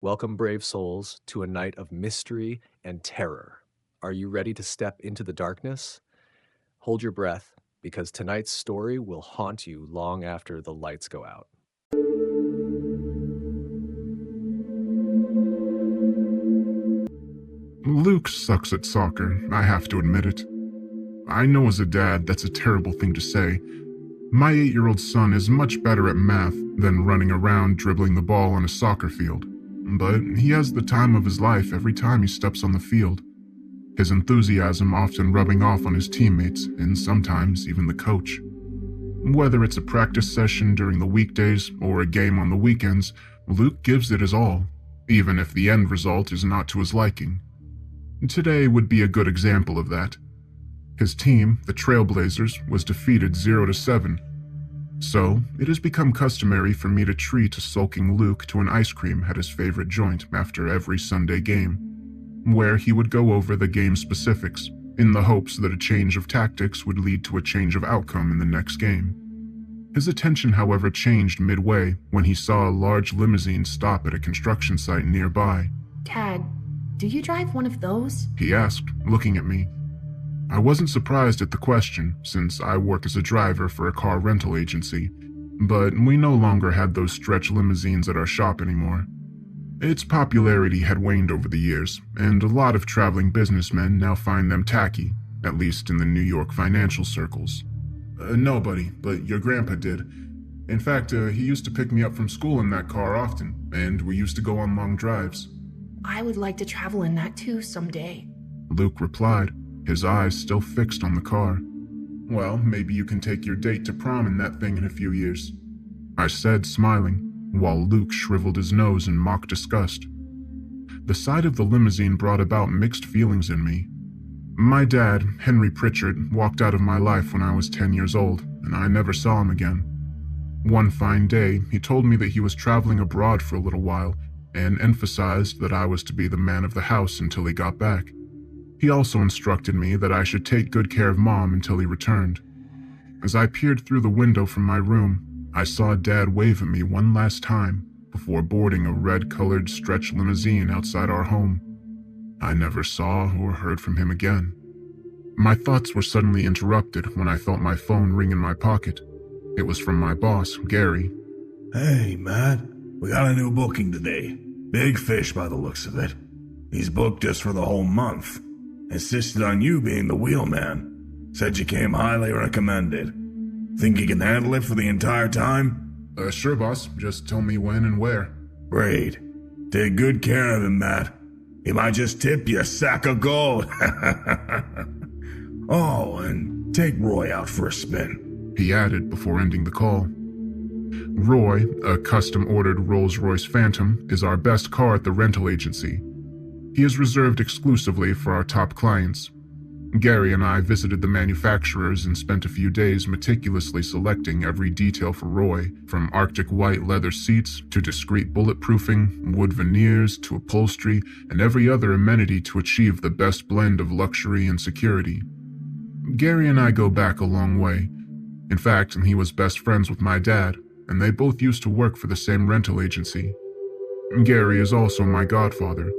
Welcome, brave souls, to a night of mystery and terror. Are you ready to step into the darkness? Hold your breath, because tonight's story will haunt you long after the lights go out. Luke sucks at soccer, I have to admit it. I know as a dad that's a terrible thing to say. My 8-year-old son is much better at math than running around dribbling the ball on a soccer field. But he has the time of his life every time he steps on the field. His enthusiasm often rubbing off on his teammates and sometimes even the coach. Whether it's a practice session during the weekdays or a game on the weekends, Luke gives it his all, even if the end result is not to his liking. Today would be a good example of that. His team, the Trailblazers, was defeated 0-7. So, it has become customary for me to treat a sulking Luke to an ice cream at his favorite joint after every Sunday game, where he would go over the game specifics, in the hopes that a change of tactics would lead to a change of outcome in the next game. His attention, however, changed midway when he saw a large limousine stop at a construction site nearby. Dad, do you drive one of those? He asked, looking at me. I wasn't surprised at the question, since I work as a driver for a car rental agency, but we no longer had those stretch limousines at our shop anymore. Its popularity had waned over the years, and a lot of traveling businessmen now find them tacky, at least in the New York financial circles. No, buddy, but your grandpa did. In fact, he used to pick me up from school in that car often, and we used to go on long drives. I would like to travel in that too someday. Luke replied, his eyes still fixed on the car. Well, maybe you can take your date to prom in that thing in a few years, I said, smiling, while Luke shriveled his nose in mock disgust. The sight of the limousine brought about mixed feelings in me. My dad, Henry Pritchard, walked out of my life when I was 10 years old, and I never saw him again. One fine day, he told me that he was traveling abroad for a little while, and emphasized that I was to be the man of the house until he got back. He also instructed me that I should take good care of Mom until he returned. As I peered through the window from my room, I saw Dad wave at me one last time before boarding a red-colored stretch limousine outside our home. I never saw or heard from him again. My thoughts were suddenly interrupted when I felt my phone ring in my pocket. It was from my boss, Gary. Hey, Matt. We got a new booking today. Big fish by the looks of it. He's booked us for the whole month. Insisted on you being the wheelman. Said you came highly recommended. Think you can handle it for the entire time? Sure, boss. Just tell me when and where. Great. Take good care of him, Matt. He might just tip you a sack of gold. Oh, and take Roy out for a spin, he added before ending the call. Roy, a custom-ordered Rolls-Royce Phantom, is our best car at the rental agency. He is reserved exclusively for our top clients. Gary and I visited the manufacturers and spent a few days meticulously selecting every detail for Roy, from Arctic white leather seats to discreet bulletproofing, wood veneers to upholstery, and every other amenity to achieve the best blend of luxury and security. Gary and I go back a long way. In fact, he was best friends with my dad, and they both used to work for the same rental agency. Gary is also my godfather,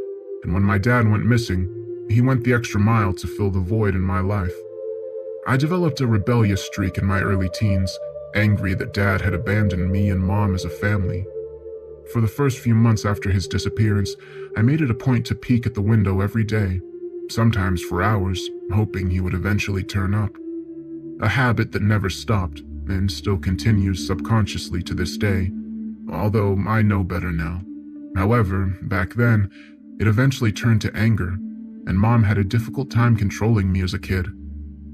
and when my dad went missing, he went the extra mile to fill the void in my life. I developed a rebellious streak in my early teens, angry that Dad had abandoned me and Mom as a family. For the first few months after his disappearance, I made it a point to peek at the window every day, sometimes for hours, hoping he would eventually turn up. A habit that never stopped, and still continues subconsciously to this day, although I know better now. However, back then, it eventually turned to anger, and Mom had a difficult time controlling me as a kid.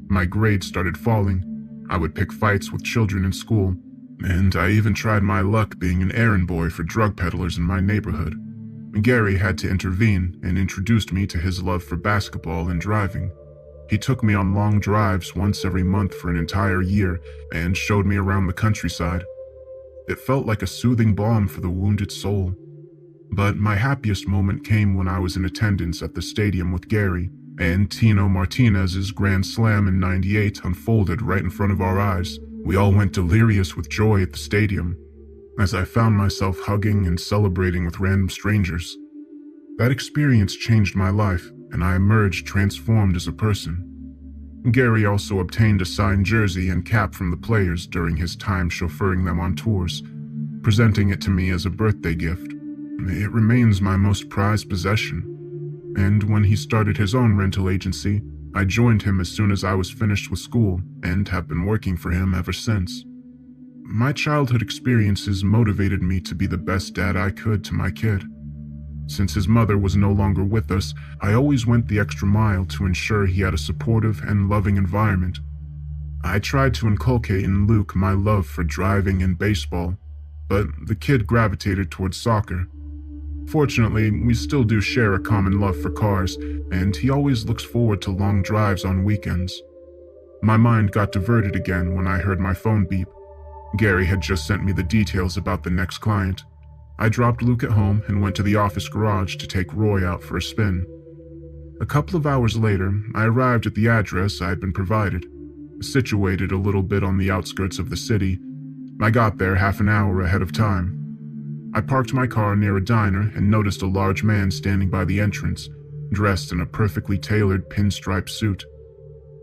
My grades started falling, I would pick fights with children in school, and I even tried my luck being an errand boy for drug peddlers in my neighborhood. Gary had to intervene and introduced me to his love for basketball and driving. He took me on long drives once every month for an entire year and showed me around the countryside. It felt like a soothing balm for the wounded soul. But my happiest moment came when I was in attendance at the stadium with Gary, and Tino Martinez's grand slam in '98 unfolded right in front of our eyes. We all went delirious with joy at the stadium. as I found myself hugging and celebrating with random strangers. That experience changed my life, and I emerged transformed as a person. Gary also obtained a signed jersey and cap from the players during his time chauffeuring them on tours, presenting it to me as a birthday gift. It remains my most prized possession. And when he started his own rental agency, I joined him as soon as I was finished with school and have been working for him ever since. My childhood experiences motivated me to be the best dad I could to my kid. Since his mother was no longer with us, I always went the extra mile to ensure he had a supportive and loving environment. I tried to inculcate in Luke my love for driving and baseball, but the kid gravitated towards soccer. Fortunately, we still do share a common love for cars, and he always looks forward to long drives on weekends. My mind got diverted again when I heard my phone beep. Gary had just sent me the details about the next client. I dropped Luke at home and went to the office garage to take Roy out for a spin. A couple of hours later, I arrived at the address I had been provided, situated a little bit on the outskirts of the city. I got there half an hour ahead of time. I parked my car near a diner and noticed a large man standing by the entrance, dressed in a perfectly tailored pinstripe suit.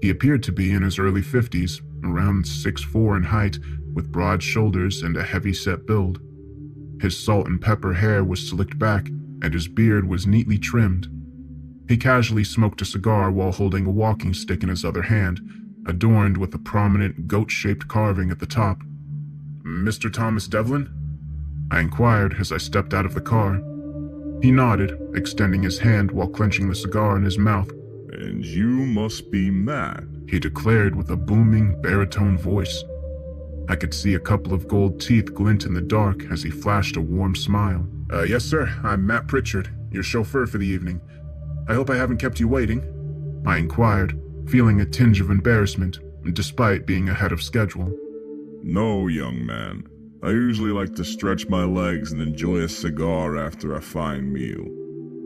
He appeared to be in his early 50s, around 6'4" in height, with broad shoulders and a heavy-set build. His salt and pepper hair was slicked back, and his beard was neatly trimmed. He casually smoked a cigar while holding a walking stick in his other hand, adorned with a prominent goat-shaped carving at the top. "Mr. Thomas Devlin?" I inquired as I stepped out of the car. He nodded, extending his hand while clenching the cigar in his mouth. "And you must be Matt," he declared with a booming, baritone voice. I could see a couple of gold teeth glint in the dark as he flashed a warm smile. Yes, sir. I'm Matt Pritchard, your chauffeur for the evening. I hope I haven't kept you waiting," I inquired, feeling a tinge of embarrassment, despite being ahead of schedule. "No, young man. I usually like to stretch my legs and enjoy a cigar after a fine meal,"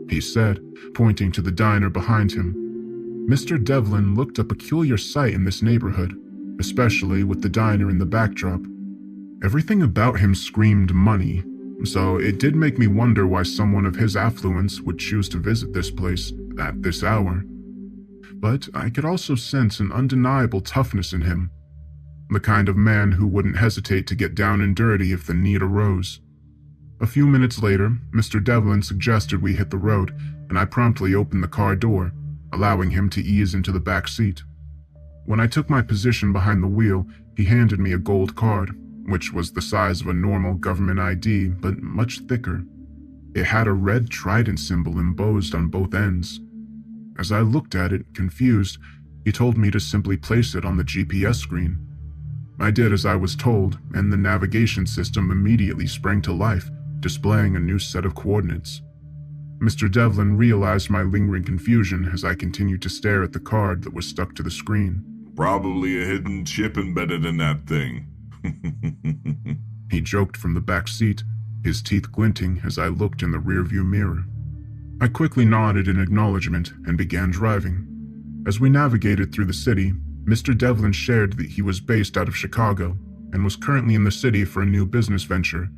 he said, pointing to the diner behind him. Mr. Devlin looked a peculiar sight in this neighborhood, especially with the diner in the backdrop. Everything about him screamed money, so it did make me wonder why someone of his affluence would choose to visit this place at this hour. But I could also sense an undeniable toughness in him, the kind of man who wouldn't hesitate to get down and dirty if the need arose. A few minutes later, Mr. Devlin suggested we hit the road, and I promptly opened the car door, allowing him to ease into the back seat. When I took my position behind the wheel, he handed me a gold card, which was the size of a normal government ID, but much thicker. It had a red trident symbol embossed on both ends. As I looked at it, confused, he told me to simply place it on the GPS screen. I did as I was told, and the navigation system immediately sprang to life, displaying a new set of coordinates. Mr. Devlin realized my lingering confusion as I continued to stare at the card that was stuck to the screen. "Probably a hidden chip embedded in that thing," he joked from the back seat, his teeth glinting as I looked in the rearview mirror. I quickly nodded in acknowledgement and began driving. As we navigated through the city, Mr. Devlin shared that he was based out of Chicago and was currently in the city for a new business venture.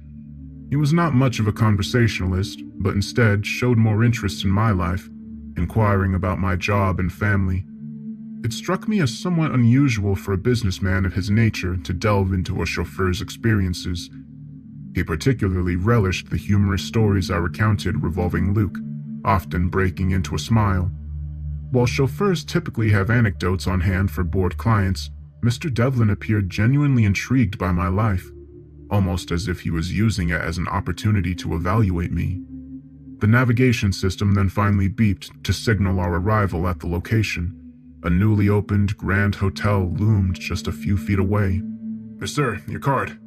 He was not much of a conversationalist, but instead showed more interest in my life, inquiring about my job and family. It struck me as somewhat unusual for a businessman of his nature to delve into a chauffeur's experiences. He particularly relished the humorous stories I recounted revolving Luke, often breaking into a smile. While chauffeurs typically have anecdotes on hand for bored clients, Mr. Devlin appeared genuinely intrigued by my life, almost as if he was using it as an opportunity to evaluate me. The navigation system then finally beeped to signal our arrival at the location. A newly opened Grand Hotel loomed just a few feet away. "Sir, your card,"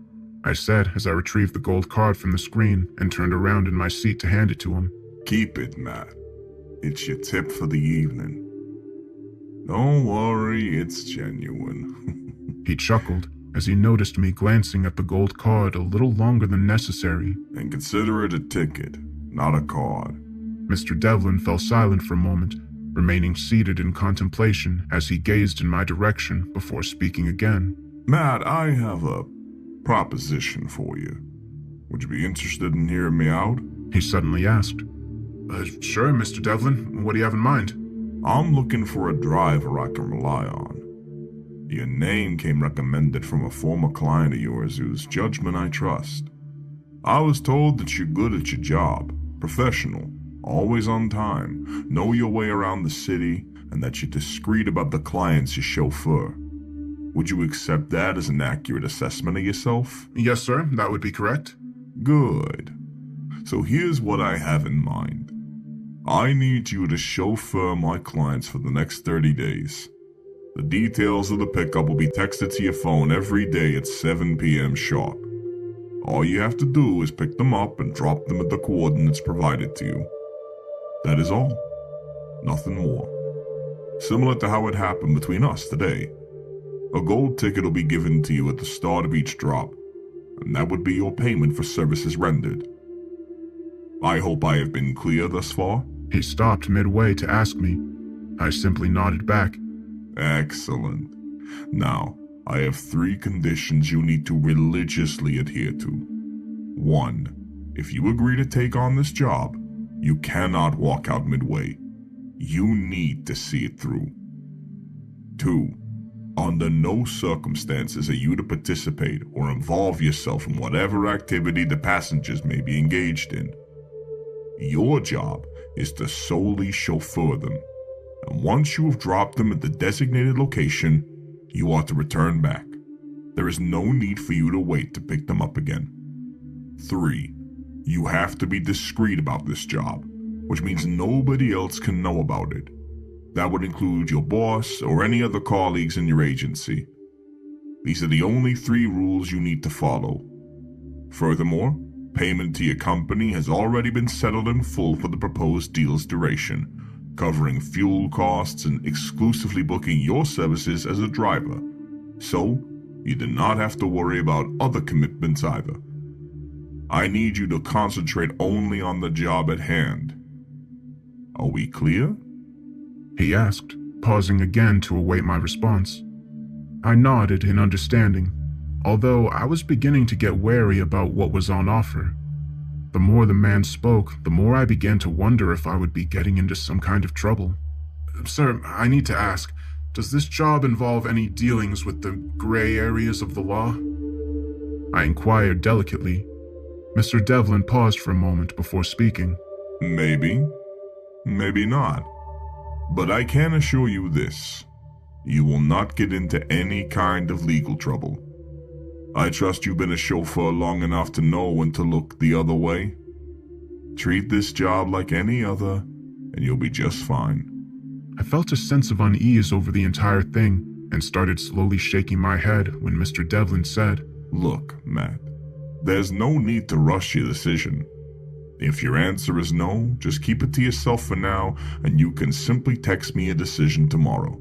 I said as I retrieved the gold card from the screen and turned around in my seat to hand it to him. "Keep it, Matt. It's your tip for the evening. Don't worry, it's genuine." He chuckled as he noticed me glancing at the gold card a little longer than necessary. "And consider it a ticket, not a card." Mr. Devlin fell silent for a moment, remaining seated in contemplation as he gazed in my direction before speaking again. "Matt, I have a proposition for you. Would you be interested in hearing me out? He suddenly asked. Sure, Mr. Devlin. What do you have in mind? I'm looking for a driver I can rely on. Your name came recommended from a former client of yours whose judgment I trust. I was told that you're good at your job, professional, always on time, know your way around the city, and that you're discreet about the clients you chauffeur. Would you accept that as an accurate assessment of yourself? Yes, sir. That would be correct. Good. So here's what I have in mind. I need you to chauffeur my clients for the next 30 days. The details of the pickup will be texted to your phone every day at 7 p.m. sharp. All you have to do is pick them up and drop them at the coordinates provided to you. That is all. Nothing more. Similar to how it happened between us today. A gold ticket will be given to you at the start of each drop, and that would be your payment for services rendered. I hope I have been clear thus far. He stopped midway to ask me. I simply nodded back. Excellent. Now, I have 3 conditions you need to religiously adhere to. 1. If you agree to take on this job, you cannot walk out midway. You need to see it through. 2. Under no circumstances are you to participate or involve yourself in whatever activity the passengers may be engaged in. Your job is to solely chauffeur them, and once you have dropped them at the designated location, you are to return back. There is no need for you to wait to pick them up again. 3. You have to be discreet about this job, which means nobody else can know about it. That would include your boss or any other colleagues in your agency. These are the only 3 rules you need to follow. Furthermore, payment to your company has already been settled in full for the proposed deal's duration, covering fuel costs and exclusively booking your services as a driver. So, you do not have to worry about other commitments either. I need you to concentrate only on the job at hand. Are we clear? He asked, pausing again to await my response. I nodded in understanding, although I was beginning to get wary about what was on offer. The more the man spoke, the more I began to wonder if I would be getting into some kind of trouble. Sir, I need to ask, does this job involve any dealings with the gray areas of the law? I inquired delicately. Mr. Devlin paused for a moment before speaking. Maybe. Maybe not. But I can assure you this. You will not get into any kind of legal trouble. I trust you've been a chauffeur long enough to know when to look the other way. Treat this job like any other, and you'll be just fine. I felt a sense of unease over the entire thing and started slowly shaking my head when Mr. Devlin said, Look, Matt, there's no need to rush your decision. If your answer is no, just keep it to yourself for now, and you can simply text me a decision tomorrow.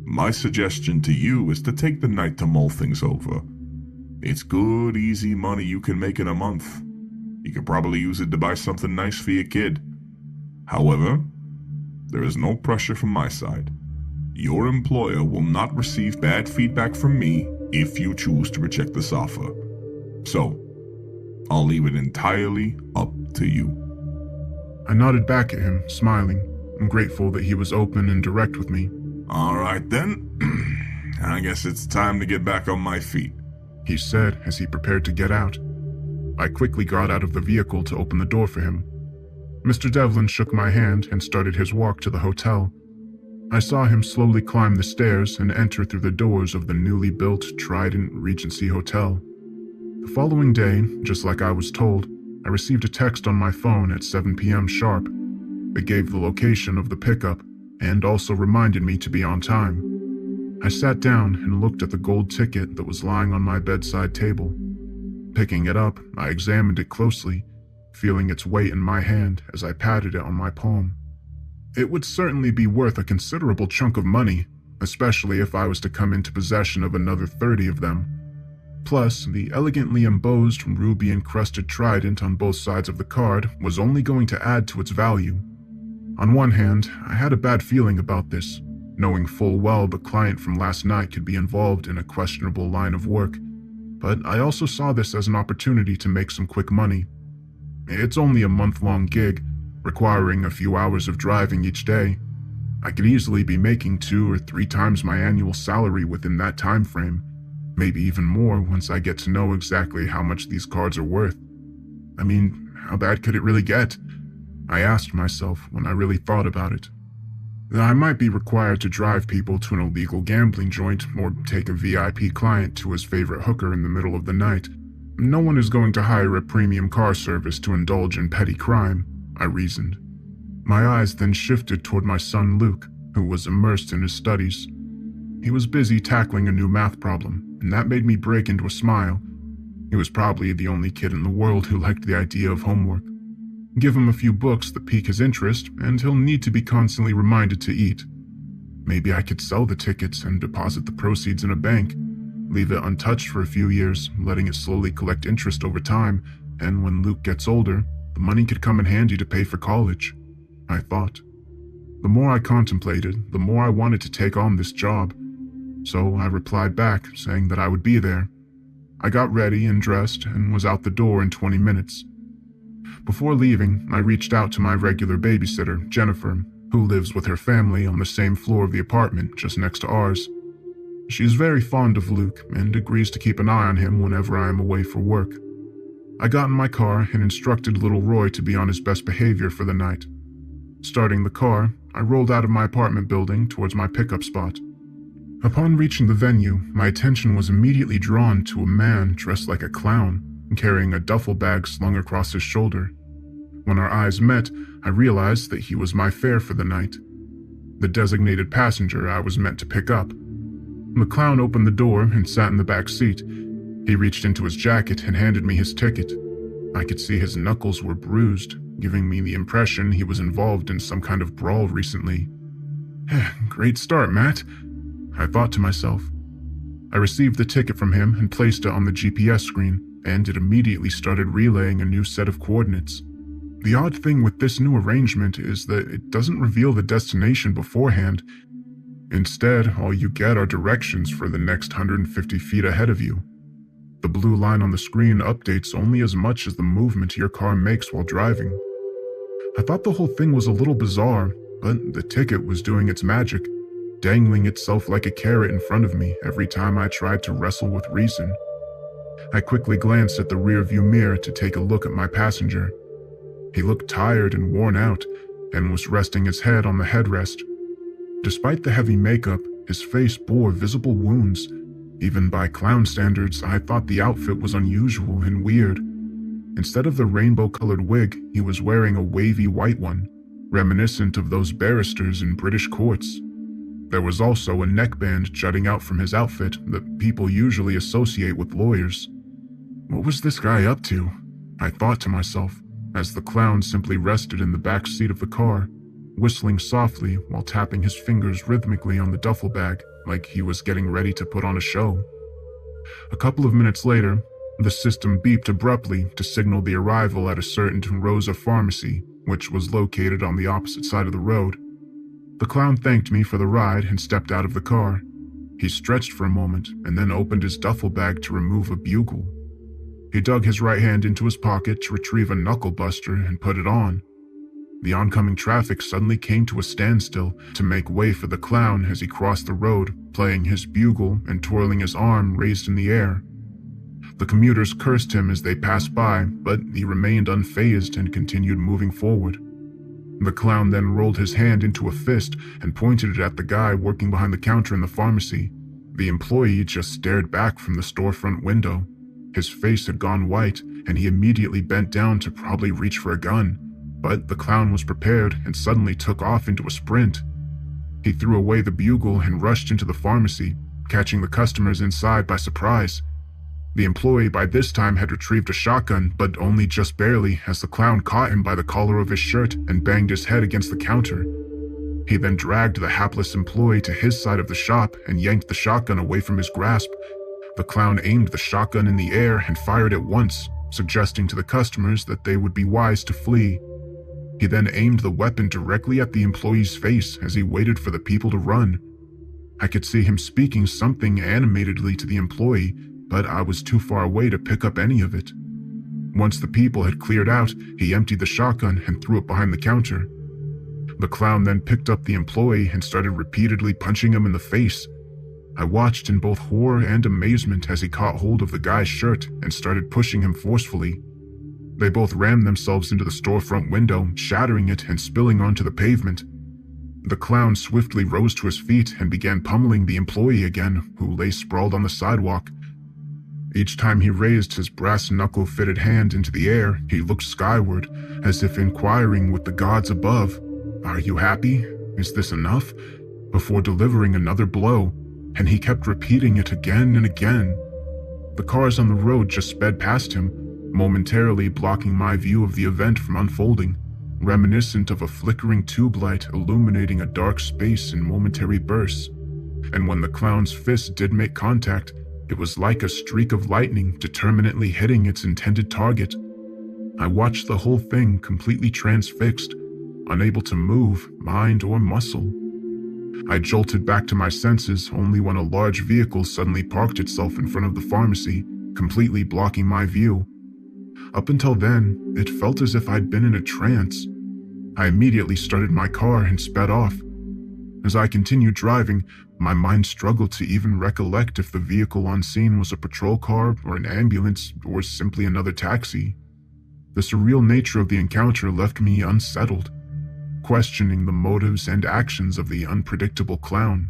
My suggestion to you is to take the night to mull things over. It's good, easy money you can make in a month. You could probably use it to buy something nice for your kid. However, there is no pressure from my side. Your employer will not receive bad feedback from me if you choose to reject this offer. So, I'll leave it entirely up to you. I nodded back at him, smiling, and grateful that he was open and direct with me. All right then, I guess it's time to get back on my feet, he said as he prepared to get out. I quickly got out of the vehicle to open the door for him. Mr. Devlin shook my hand and started his walk to the hotel. I saw him slowly climb the stairs and enter through the doors of the newly built Trident Regency Hotel. The following day, just like I was told, I received a text on my phone at 7 p.m. sharp. It gave the location of the pickup and also reminded me to be on time. I sat down and looked at the gold ticket that was lying on my bedside table. Picking it up, I examined it closely, feeling its weight in my hand as I patted it on my palm. It would certainly be worth a considerable chunk of money, especially if I was to come into possession of another 30 of them. Plus, the elegantly embossed ruby-encrusted trident on both sides of the card was only going to add to its value. On one hand, I had a bad feeling about this, knowing full well the client from last night could be involved in a questionable line of work. but I also saw this as an opportunity to make some quick money. It's only a month-long gig, requiring a few hours of driving each day. I could easily be making 2 or 3 times my annual salary within that time frame, maybe even more once I get to know exactly how much these cards are worth. I mean, how bad could it really get? I asked myself when I really thought about it. I might be required to drive people to an illegal gambling joint or take a VIP client to his favorite hooker in the middle of the night. No one is going to hire a premium car service to indulge in petty crime, I reasoned. My eyes then shifted toward my son Luke, who was immersed in his studies. He was busy tackling a new math problem, and that made me break into a smile. He was probably the only kid in the world who liked the idea of homework. Give him a few books that pique his interest, and he'll need to be constantly reminded to eat. Maybe I could sell the tickets and deposit the proceeds in a bank, leave it untouched for a few years, letting it slowly collect interest over time, and when Luke gets older, the money could come in handy to pay for college, I thought. The more I contemplated, the more I wanted to take on this job. So I replied back, saying that I would be there. I got ready and dressed and was out the door in 20 minutes. Before leaving, I reached out to my regular babysitter, Jennifer, who lives with her family on the same floor of the apartment just next to ours. She is very fond of Luke and agrees to keep an eye on him whenever I am away for work. I got in my car and instructed little Roy to be on his best behavior for the night. Starting the car, I rolled out of my apartment building towards my pickup spot. Upon reaching the venue, my attention was immediately drawn to a man dressed like a clown, carrying a duffel bag slung across his shoulder. When our eyes met, I realized that he was my fare for the night, the designated passenger I was meant to pick up. The clown opened the door and sat in the back seat. He reached into his jacket and handed me his ticket. I could see his knuckles were bruised, giving me the impression he was involved in some kind of brawl recently. Great start, Matt, I thought to myself. I received the ticket from him and placed it on the GPS screen, and it immediately started relaying a new set of coordinates. The odd thing with this new arrangement is that it doesn't reveal the destination beforehand. Instead, all you get are directions for the next 150 feet ahead of you. The blue line on the screen updates only as much as the movement your car makes while driving. I thought the whole thing was a little bizarre, but the ticket was doing its magic, dangling itself like a carrot in front of me every time I tried to wrestle with reason. I quickly glanced at the rearview mirror to take a look at my passenger. He looked tired and worn out, and was resting his head on the headrest. Despite the heavy makeup, his face bore visible wounds. Even by clown standards, I thought the outfit was unusual and weird. Instead of the rainbow-colored wig, he was wearing a wavy white one, reminiscent of those barristers in British courts. There was also a neckband jutting out from his outfit that people usually associate with lawyers. What was this guy up to? I thought to myself, as the clown simply rested in the back seat of the car, whistling softly while tapping his fingers rhythmically on the duffel bag like he was getting ready to put on a show. A couple of minutes later, the system beeped abruptly to signal the arrival at a certain Rosa pharmacy, which was located on the opposite side of the road. The clown thanked me for the ride and stepped out of the car. He stretched for a moment and then opened his duffel bag to remove a bugle. He dug his right hand into his pocket to retrieve a knuckle buster and put it on. The oncoming traffic suddenly came to a standstill to make way for the clown as he crossed the road, playing his bugle and twirling his arm raised in the air. The commuters cursed him as they passed by, but he remained unfazed and continued moving forward. The clown then rolled his hand into a fist and pointed it at the guy working behind the counter in the pharmacy. The employee just stared back from the storefront window. His face had gone white, and he immediately bent down to probably reach for a gun. But the clown was prepared and suddenly took off into a sprint. He threw away the bugle and rushed into the pharmacy, catching the customers inside by surprise. The employee by this time had retrieved a shotgun, but only just barely, as the clown caught him by the collar of his shirt and banged his head against the counter. He then dragged the hapless employee to his side of the shop and yanked the shotgun away from his grasp. The clown aimed the shotgun in the air and fired it once, suggesting to the customers that they would be wise to flee. He then aimed the weapon directly at the employee's face as he waited for the people to run. I could see him speaking something animatedly to the employee, but I was too far away to pick up any of it. Once the people had cleared out, he emptied the shotgun and threw it behind the counter. The clown then picked up the employee and started repeatedly punching him in the face. I watched in both horror and amazement as he caught hold of the guy's shirt and started pushing him forcefully. They both rammed themselves into the storefront window, shattering it and spilling onto the pavement. The clown swiftly rose to his feet and began pummeling the employee again, who lay sprawled on the sidewalk. Each time he raised his brass knuckle-fitted hand into the air, he looked skyward, as if inquiring with the gods above, "Are you happy? Is this enough?" before delivering another blow, and he kept repeating it again and again. The cars on the road just sped past him, momentarily blocking my view of the event from unfolding, reminiscent of a flickering tube light illuminating a dark space in momentary bursts. And when the clown's fist did make contact, it was like a streak of lightning determinately hitting its intended target. I watched the whole thing completely transfixed, unable to move, mind, or muscle. I jolted back to my senses only when a large vehicle suddenly parked itself in front of the pharmacy, completely blocking my view. Up until then, it felt as if I'd been in a trance. I immediately started my car and sped off. As I continued driving, my mind struggled to even recollect if the vehicle on scene was a patrol car or an ambulance or simply another taxi. The surreal nature of the encounter left me unsettled, questioning the motives and actions of the unpredictable clown.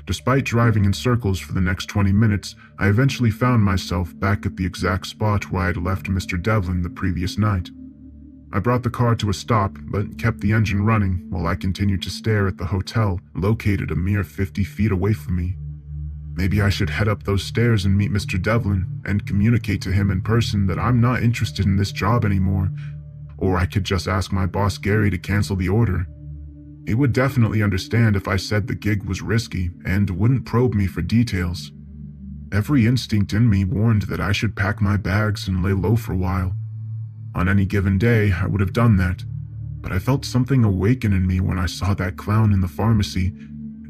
Despite driving in circles for the next 20 minutes, I eventually found myself back at the exact spot where I had left Mr. Devlin the previous night. I brought the car to a stop, but kept the engine running while I continued to stare at the hotel located a mere 50 feet away from me. Maybe I should head up those stairs and meet Mr. Devlin and communicate to him in person that I'm not interested in this job anymore, or I could just ask my boss Gary to cancel the order. He would definitely understand if I said the gig was risky and wouldn't probe me for details. Every instinct in me warned that I should pack my bags and lay low for a while. On any given day, I would have done that, but I felt something awaken in me when I saw that clown in the pharmacy,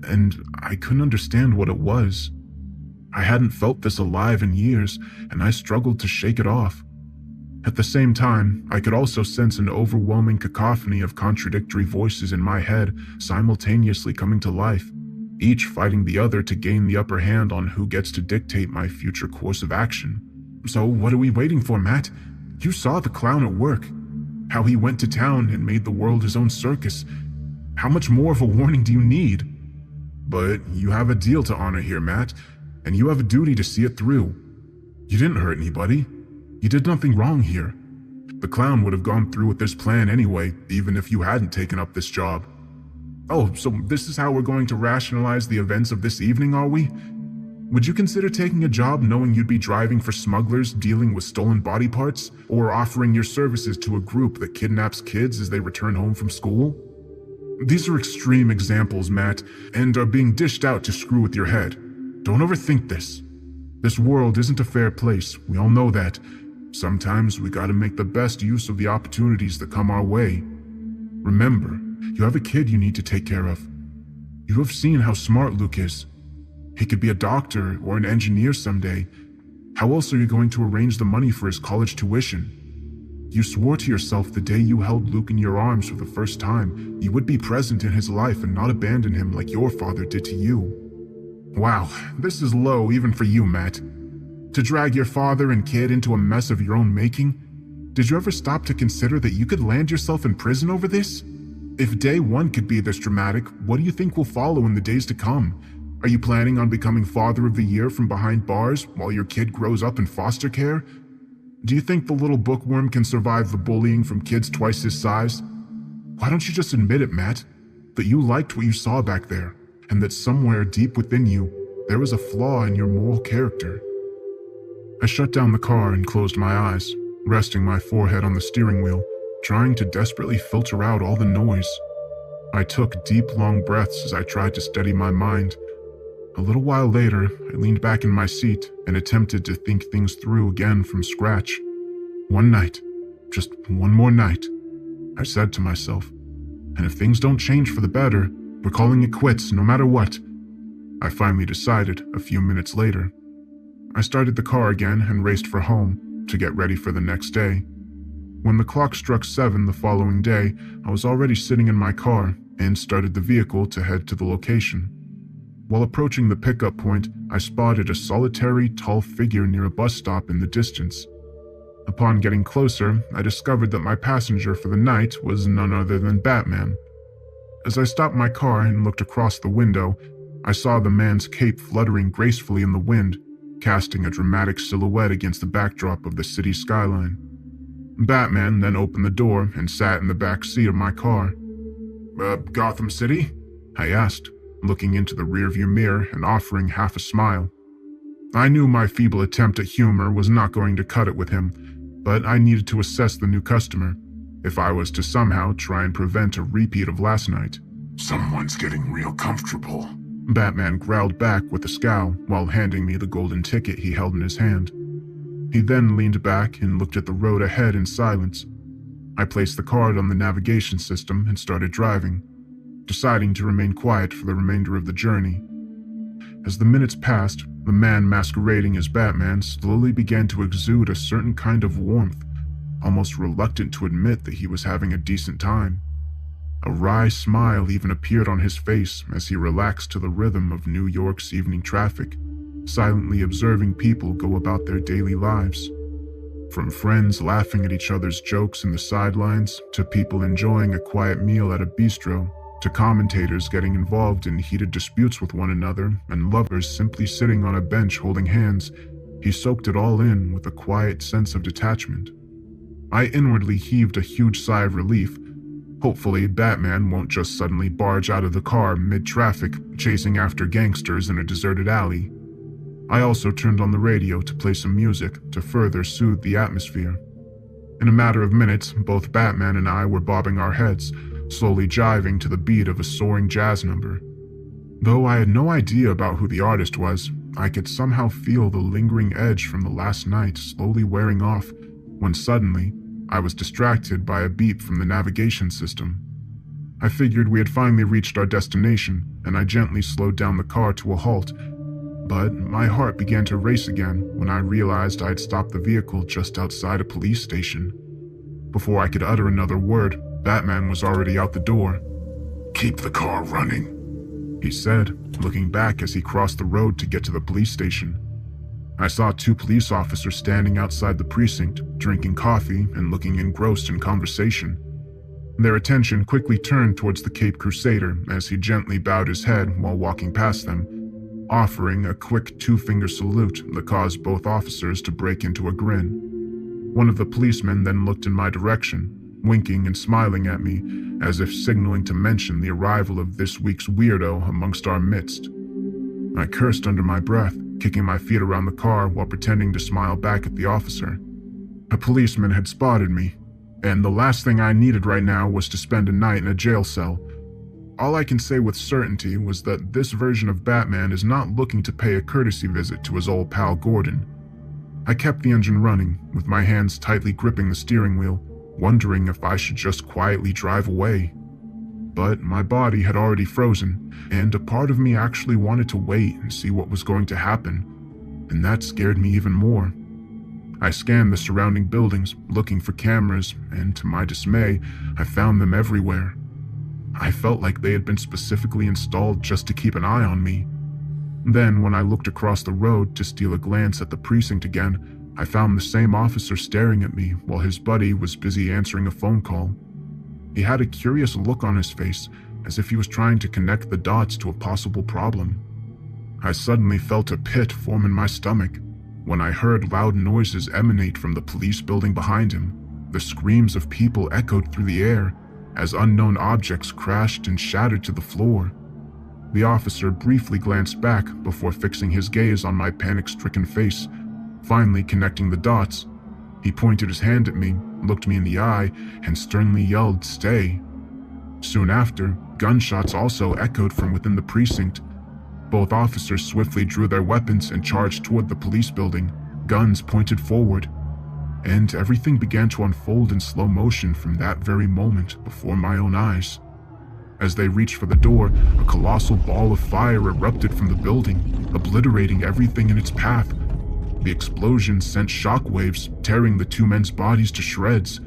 and I couldn't understand what it was. I hadn't felt this alive in years, and I struggled to shake it off. At the same time, I could also sense an overwhelming cacophony of contradictory voices in my head simultaneously coming to life, each fighting the other to gain the upper hand on who gets to dictate my future course of action. So what are we waiting for, Matt? You saw the clown at work. How he went to town and made the world his own circus. How much more of a warning do you need? But you have a deal to honor here, Matt, and you have a duty to see it through. You didn't hurt anybody. You did nothing wrong here. The clown would have gone through with this plan anyway, even if you hadn't taken up this job. Oh, so this is how we're going to rationalize the events of this evening, are we? Would you consider taking a job knowing you'd be driving for smugglers dealing with stolen body parts, or offering your services to a group that kidnaps kids as they return home from school? These are extreme examples, Matt, and are being dished out to screw with your head. Don't overthink this. This world isn't a fair place, we all know that. Sometimes we gotta make the best use of the opportunities that come our way. Remember, you have a kid you need to take care of. You have seen how smart Luke is. He could be a doctor or an engineer someday. How else are you going to arrange the money for his college tuition? You swore to yourself the day you held Luke in your arms for the first time, you would be present in his life and not abandon him like your father did to you. Wow, this is low even for you, Matt. To drag your father and kid into a mess of your own making? Did you ever stop to consider that you could land yourself in prison over this? If day one could be this dramatic, what do you think will follow in the days to come? Are you planning on becoming Father of the Year from behind bars while your kid grows up in foster care? Do you think the little bookworm can survive the bullying from kids twice his size? Why don't you just admit it, Matt? That you liked what you saw back there, and that somewhere deep within you, there was a flaw in your moral character. I shut down the car and closed my eyes, resting my forehead on the steering wheel, trying to desperately filter out all the noise. I took deep, long breaths as I tried to steady my mind. A little while later, I leaned back in my seat and attempted to think things through again from scratch. One night, just one more night, I said to myself, and if things don't change for the better, we're calling it quits no matter what. I finally decided a few minutes later. I started the car again and raced for home to get ready for the next day. When the clock struck 7 the following day, I was already sitting in my car and started the vehicle to head to the location. While approaching the pickup point, I spotted a solitary, tall figure near a bus stop in the distance. Upon getting closer, I discovered that my passenger for the night was none other than Batman. As I stopped my car and looked across the window, I saw the man's cape fluttering gracefully in the wind, casting a dramatic silhouette against the backdrop of the city skyline. Batman then opened the door and sat in the back seat of my car. Gotham City?" I asked, looking into the rearview mirror and offering half a smile. I knew my feeble attempt at humor was not going to cut it with him, but I needed to assess the new customer, if I was to somehow try and prevent a repeat of last night. "Someone's getting real comfortable," Batman growled back with a scowl while handing me the golden ticket he held in his hand. He then leaned back and looked at the road ahead in silence. I placed the card on the navigation system and started driving, deciding to remain quiet for the remainder of the journey. As the minutes passed, the man masquerading as Batman slowly began to exude a certain kind of warmth, almost reluctant to admit that he was having a decent time. A wry smile even appeared on his face as he relaxed to the rhythm of New York's evening traffic, silently observing people go about their daily lives. From friends laughing at each other's jokes in the sidelines, to people enjoying a quiet meal at a bistro, to commentators getting involved in heated disputes with one another, and lovers simply sitting on a bench holding hands, he soaked it all in with a quiet sense of detachment. I inwardly heaved a huge sigh of relief. Hopefully, Batman won't just suddenly barge out of the car mid-traffic, chasing after gangsters in a deserted alley. I also turned on the radio to play some music to further soothe the atmosphere. In a matter of minutes, both Batman and I were bobbing our heads, slowly jiving to the beat of a soaring jazz number. Though I had no idea about who the artist was, I could somehow feel the lingering edge from the last night slowly wearing off, when suddenly, I was distracted by a beep from the navigation system. I figured we had finally reached our destination, and I gently slowed down the car to a halt. But my heart began to race again when I realized I had stopped the vehicle just outside a police station. Before I could utter another word, Batman was already out the door. "Keep the car running," he said, looking back as he crossed the road to get to the police station. I saw 2 police officers standing outside the precinct, drinking coffee and looking engrossed in conversation. Their attention quickly turned towards the Cape Crusader as he gently bowed his head while walking past them, offering a quick 2-finger salute that caused both officers to break into a grin. One of the policemen then looked in my direction, winking and smiling at me, as if signaling to mention the arrival of this week's weirdo amongst our midst. I cursed under my breath, kicking my feet around the car while pretending to smile back at the officer. A policeman had spotted me, and the last thing I needed right now was to spend a night in a jail cell. All I can say with certainty was that this version of Batman is not looking to pay a courtesy visit to his old pal Gordon. I kept the engine running, with my hands tightly gripping the steering wheel, wondering if I should just quietly drive away. But my body had already frozen, and a part of me actually wanted to wait and see what was going to happen, and that scared me even more. I scanned the surrounding buildings, looking for cameras, and to my dismay, I found them everywhere. I felt like they had been specifically installed just to keep an eye on me. Then, when I looked across the road to steal a glance at the precinct again, I found the same officer staring at me while his buddy was busy answering a phone call. He had a curious look on his face, as if he was trying to connect the dots to a possible problem. I suddenly felt a pit form in my stomach when I heard loud noises emanate from the police building behind him. The screams of people echoed through the air as unknown objects crashed and shattered to the floor. The officer briefly glanced back before fixing his gaze on my panic-stricken face. Finally connecting the dots, he pointed his hand at me, looked me in the eye, and sternly yelled, "Stay." Soon after, gunshots also echoed from within the precinct. Both officers swiftly drew their weapons and charged toward the police building, guns pointed forward. And everything began to unfold in slow motion from that very moment before my own eyes. As they reached for the door, a colossal ball of fire erupted from the building, obliterating everything in its path. The explosion sent shockwaves, tearing the two men's bodies to shreds.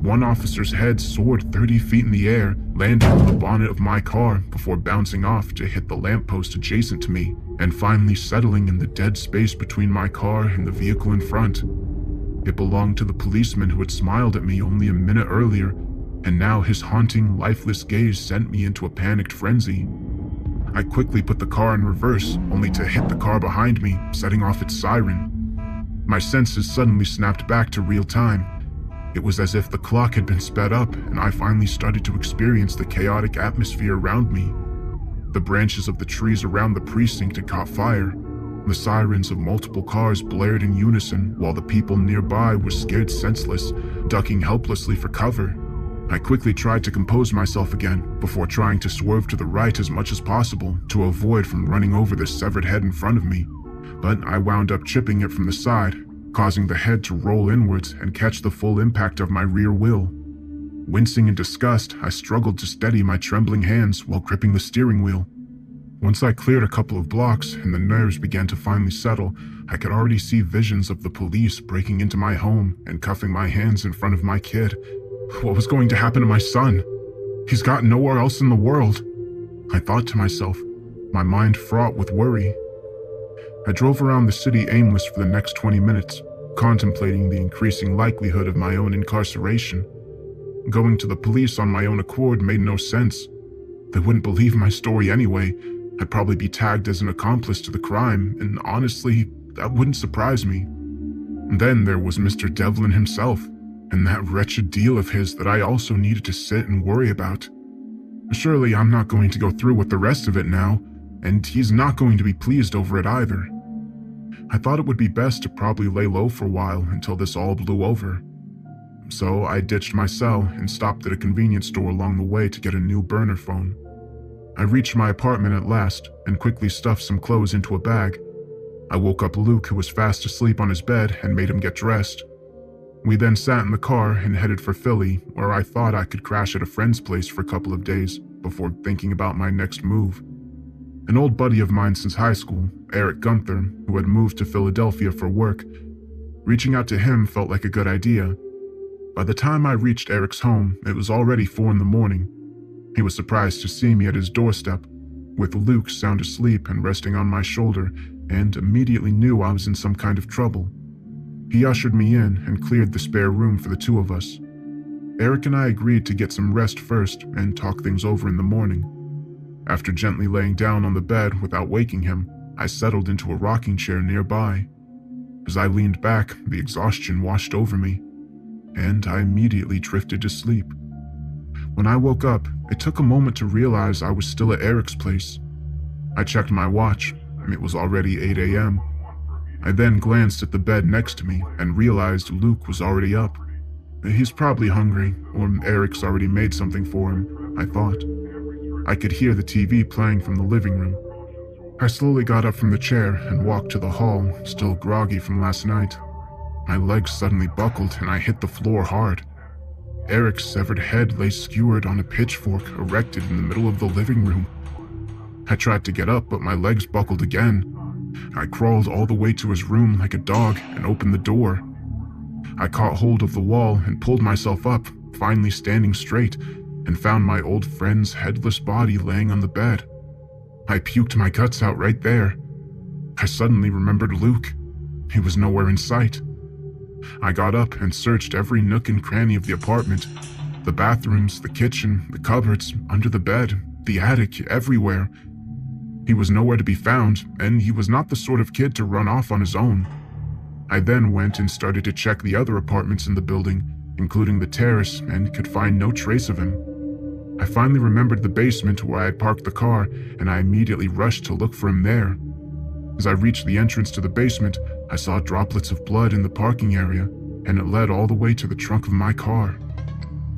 One officer's head soared 30 feet in the air, landing on the bonnet of my car before bouncing off to hit the lamppost adjacent to me, and finally settling in the dead space between my car and the vehicle in front. It belonged to the policeman who had smiled at me only a minute earlier, and now his haunting, lifeless gaze sent me into a panicked frenzy. I quickly put the car in reverse, only to hit the car behind me, setting off its siren. My senses suddenly snapped back to real time. It was as if the clock had been sped up, and I finally started to experience the chaotic atmosphere around me. The branches of the trees around the precinct had caught fire. The sirens of multiple cars blared in unison, while the people nearby were scared senseless, ducking helplessly for cover. I quickly tried to compose myself again, before trying to swerve to the right as much as possible to avoid from running over the severed head in front of me. But I wound up chipping it from the side, causing the head to roll inwards and catch the full impact of my rear wheel. Wincing in disgust, I struggled to steady my trembling hands while gripping the steering wheel. Once I cleared a couple of blocks and the nerves began to finally settle, I could already see visions of the police breaking into my home and cuffing my hands in front of my kid. What was going to happen to my son? He's got nowhere else in the world. I thought to myself, my mind fraught with worry. I drove around the city aimless for the next 20 minutes, contemplating the increasing likelihood of my own incarceration. Going to the police on my own accord made no sense. They wouldn't believe my story anyway. I'd probably be tagged as an accomplice to the crime, and honestly, that wouldn't surprise me. And then there was Mr. Devlin himself, and that wretched deal of his that I also needed to sit and worry about. Surely I'm not going to go through with the rest of it now, and he's not going to be pleased over it either. I thought it would be best to probably lay low for a while until this all blew over. So I ditched my cell and stopped at a convenience store along the way to get a new burner phone. I reached my apartment at last and quickly stuffed some clothes into a bag. I woke up Luke, who was fast asleep on his bed, and made him get dressed. We then sat in the car and headed for Philly, where I thought I could crash at a friend's place for a couple of days before thinking about my next move. An old buddy of mine since high school, Eric Gunther, who had moved to Philadelphia for work. Reaching out to him felt like a good idea. By the time I reached Eric's home, it was already 4 in the morning. He was surprised to see me at his doorstep, with Luke sound asleep and resting on my shoulder, and immediately knew I was in some kind of trouble. He ushered me in and cleared the spare room for the two of us. Eric and I agreed to get some rest first and talk things over in the morning. After gently laying down on the bed without waking him, I settled into a rocking chair nearby. As I leaned back, the exhaustion washed over me, and I immediately drifted to sleep. When I woke up, it took a moment to realize I was still at Eric's place. I checked my watch, and it was already 8 a.m. I then glanced at the bed next to me and realized Luke was already up. He's probably hungry, or Eric's already made something for him, I thought. I could hear the TV playing from the living room. I slowly got up from the chair and walked to the hall, still groggy from last night. My legs suddenly buckled and I hit the floor hard. Eric's severed head lay skewered on a pitchfork erected in the middle of the living room. I tried to get up, but my legs buckled again. I crawled all the way to his room like a dog and opened the door. I caught hold of the wall and pulled myself up, finally standing straight, and found my old friend's headless body laying on the bed. I puked my guts out right there. I suddenly remembered Luke. He was nowhere in sight. I got up and searched every nook and cranny of the apartment. The bathrooms, the kitchen, the cupboards, under the bed, the attic, everywhere. He was nowhere to be found, and he was not the sort of kid to run off on his own. I then went and started to check the other apartments in the building, including the terrace, and could find no trace of him. I finally remembered the basement where I had parked the car, and I immediately rushed to look for him there. As I reached the entrance to the basement, I saw droplets of blood in the parking area, and it led all the way to the trunk of my car.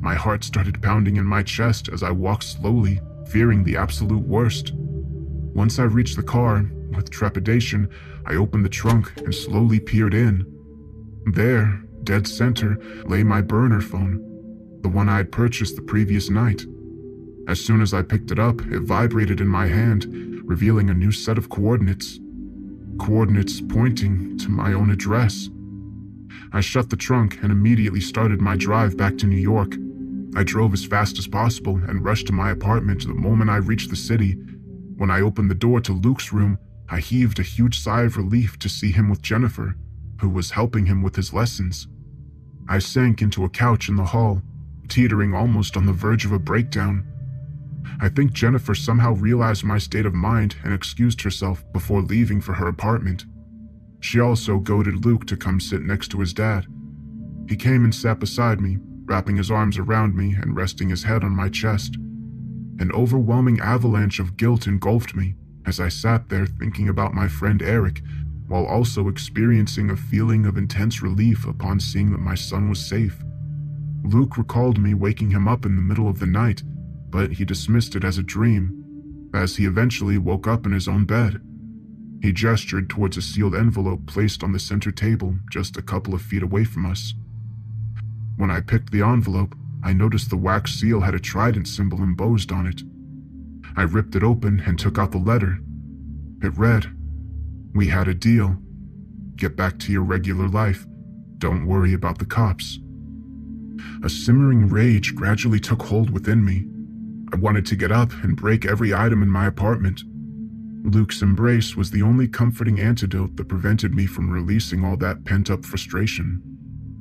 My heart started pounding in my chest as I walked slowly, fearing the absolute worst. Once I reached the car, with trepidation, I opened the trunk and slowly peered in. There, dead center, lay my burner phone, the one I had purchased the previous night. As soon as I picked it up, it vibrated in my hand, revealing a new set of coordinates. coordinates pointing to my own address. I shut the trunk and immediately started my drive back to New York. I drove as fast as possible and rushed to my apartment the moment I reached the city. When I opened the door to Luke's room, I heaved a huge sigh of relief to see him with Jennifer, who was helping him with his lessons. I sank into a couch in the hall, teetering almost on the verge of a breakdown. I think Jennifer somehow realized my state of mind and excused herself before leaving for her apartment. She also goaded Luke to come sit next to his dad. He came and sat beside me, wrapping his arms around me and resting his head on my chest. An overwhelming avalanche of guilt engulfed me as I sat there thinking about my friend Eric, while also experiencing a feeling of intense relief upon seeing that my son was safe. Luke recalled me waking him up in the middle of the night, but he dismissed it as a dream, as he eventually woke up in his own bed. He gestured towards a sealed envelope placed on the center table just a couple of feet away from us. When I picked the envelope, I noticed the wax seal had a trident symbol embossed on it. I ripped it open and took out the letter. It read, "We had a deal. Get back to your regular life. Don't worry about the cops." A simmering rage gradually took hold within me. I wanted to get up and break every item in my apartment. Luke's embrace was the only comforting antidote that prevented me from releasing all that pent-up frustration.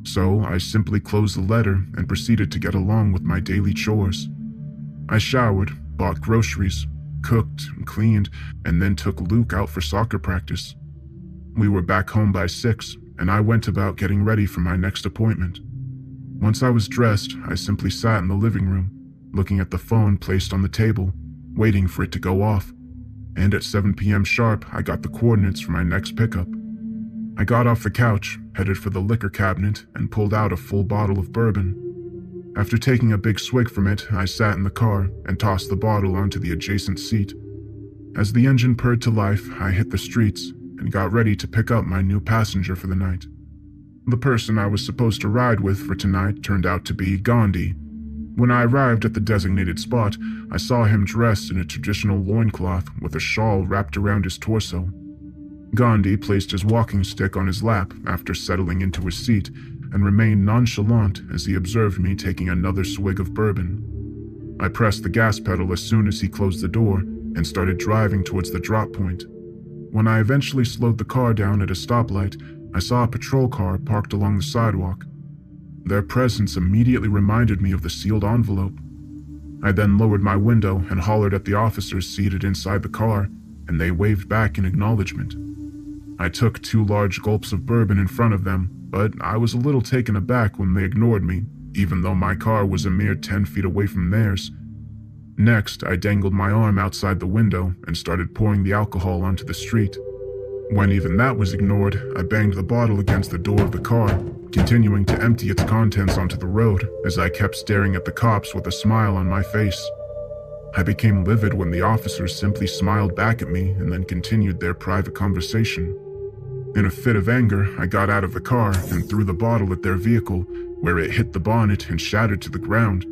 So I simply closed the letter and proceeded to get along with my daily chores. I showered, bought groceries, cooked and cleaned, and then took Luke out for soccer practice. We were back home by 6, and I went about getting ready for my next appointment. Once I was dressed, I simply sat in the living room, looking at the phone placed on the table, waiting for it to go off. And at 7 p.m. sharp, I got the coordinates for my next pickup. I got off the couch, headed for the liquor cabinet, and pulled out a full bottle of bourbon. After taking a big swig from it, I sat in the car and tossed the bottle onto the adjacent seat. As the engine purred to life, I hit the streets and got ready to pick up my new passenger for the night. The person I was supposed to ride with for tonight turned out to be Gandhi. When I arrived at the designated spot, I saw him dressed in a traditional loincloth with a shawl wrapped around his torso. Gandhi placed his walking stick on his lap after settling into his seat and remained nonchalant as he observed me taking another swig of bourbon. I pressed the gas pedal as soon as he closed the door and started driving towards the drop point. When I eventually slowed the car down at a stoplight, I saw a patrol car parked along the sidewalk. Their presence immediately reminded me of the sealed envelope. I then lowered my window and hollered at the officers seated inside the car, and they waved back in acknowledgement. I took 2 large gulps of bourbon in front of them, but I was a little taken aback when they ignored me, even though my car was a mere 10 feet away from theirs. Next, I dangled my arm outside the window and started pouring the alcohol onto the street. When even that was ignored, I banged the bottle against the door of the car, continuing to empty its contents onto the road as I kept staring at the cops with a smile on my face. I became livid when the officers simply smiled back at me and then continued their private conversation. In a fit of anger, I got out of the car and threw the bottle at their vehicle, where it hit the bonnet and shattered to the ground,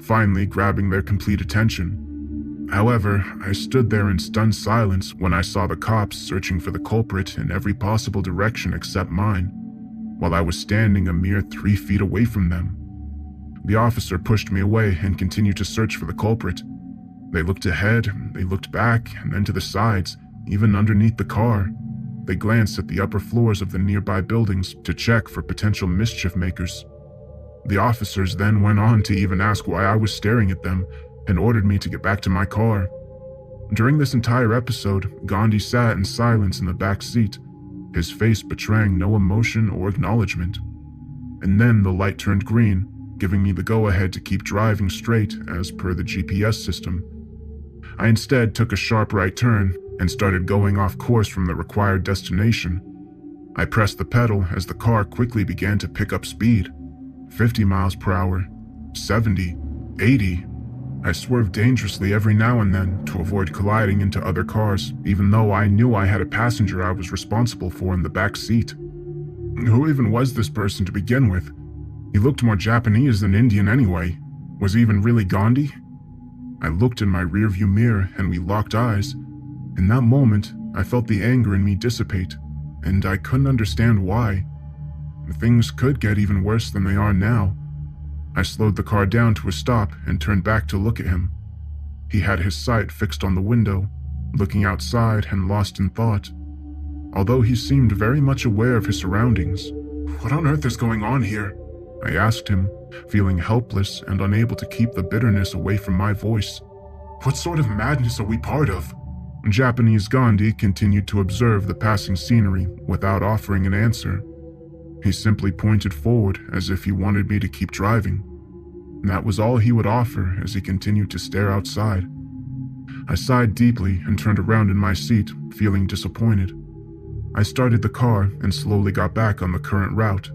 finally grabbing their complete attention. However, I stood there in stunned silence when I saw the cops searching for the culprit in every possible direction except mine, while I was standing a mere 3 feet away from them. The officer pushed me away and continued to search for the culprit. They looked ahead, they looked back, and then to the sides, even underneath the car. They glanced at the upper floors of the nearby buildings to check for potential mischief makers. The officers then went on to even ask why I was staring at them and ordered me to get back to my car. During this entire episode, Gandhi sat in silence in the back seat, his face betraying no emotion or acknowledgement. And then the light turned green, giving me the go-ahead to keep driving straight as per the GPS system. I instead took a sharp right turn and started going off course from the required destination. I pressed the pedal as the car quickly began to pick up speed. 50 miles per hour, 70, 80. I swerved dangerously every now and then to avoid colliding into other cars, even though I knew I had a passenger I was responsible for in the back seat. Who even was this person to begin with? He looked more Japanese than Indian anyway. Was he even really Gandhi? I looked in my rearview mirror and we locked eyes. In that moment, I felt the anger in me dissipate, and I couldn't understand why. Things could get even worse than they are now. I slowed the car down to a stop and turned back to look at him. He had his sight fixed on the window, looking outside and lost in thought. Although he seemed very much aware of his surroundings. "What on earth is going on here?" I asked him, feeling helpless and unable to keep the bitterness away from my voice. "What sort of madness are we part of?" Japanese Gandhi continued to observe the passing scenery without offering an answer. He simply pointed forward as if he wanted me to keep driving. That was all he would offer as he continued to stare outside. I sighed deeply and turned around in my seat, feeling disappointed. I started the car and slowly got back on the current route.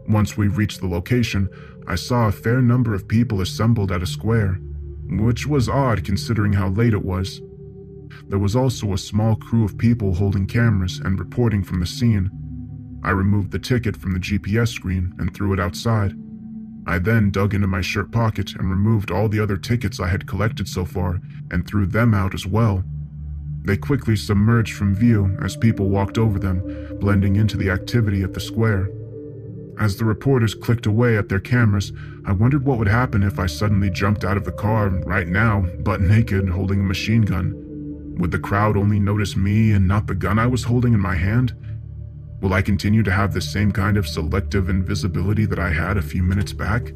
Once we reached the location, I saw a fair number of people assembled at a square, which was odd considering how late it was. There was also a small crew of people holding cameras and reporting from the scene. I removed the ticket from the GPS screen and threw it outside. I then dug into my shirt pocket and removed all the other tickets I had collected so far and threw them out as well. They quickly submerged from view as people walked over them, blending into the activity at the square. As the reporters clicked away at their cameras, I wondered what would happen if I suddenly jumped out of the car right now, butt naked, holding a machine gun. Would the crowd only notice me and not the gun I was holding in my hand? Will I continue to have the same kind of selective invisibility that I had a few minutes back?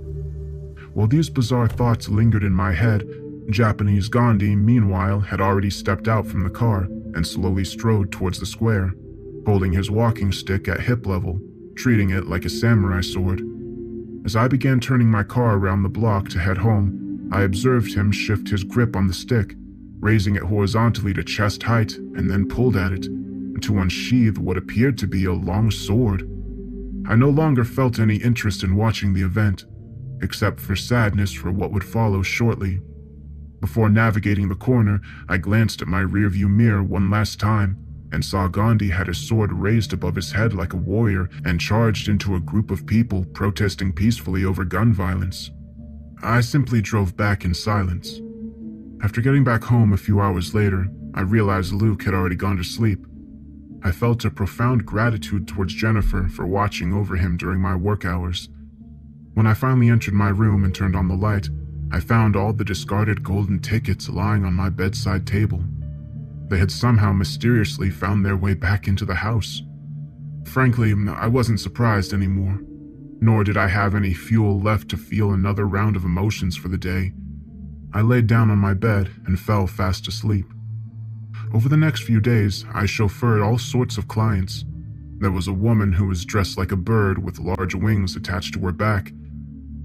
While these bizarre thoughts lingered in my head, Japanese Gandhi, meanwhile, had already stepped out from the car and slowly strode towards the square, holding his walking stick at hip level, treating it like a samurai sword. As I began turning my car around the block to head home, I observed him shift his grip on the stick, raising it horizontally to chest height, and then pulled at it, to unsheath what appeared to be a long sword. I no longer felt any interest in watching the event, except for sadness for what would follow shortly. Before navigating the corner, I glanced at my rearview mirror one last time and saw Gandhi had his sword raised above his head like a warrior and charged into a group of people protesting peacefully over gun violence. I simply drove back in silence. After getting back home a few hours later, I realized Luke had already gone to sleep. I felt a profound gratitude towards Jennifer for watching over him during my work hours. When I finally entered my room and turned on the light, I found all the discarded golden tickets lying on my bedside table. They had somehow mysteriously found their way back into the house. Frankly, I wasn't surprised anymore, nor did I have any fuel left to feel another round of emotions for the day. I laid down on my bed and fell fast asleep. Over the next few days, I chauffeured all sorts of clients. There was a woman who was dressed like a bird with large wings attached to her back.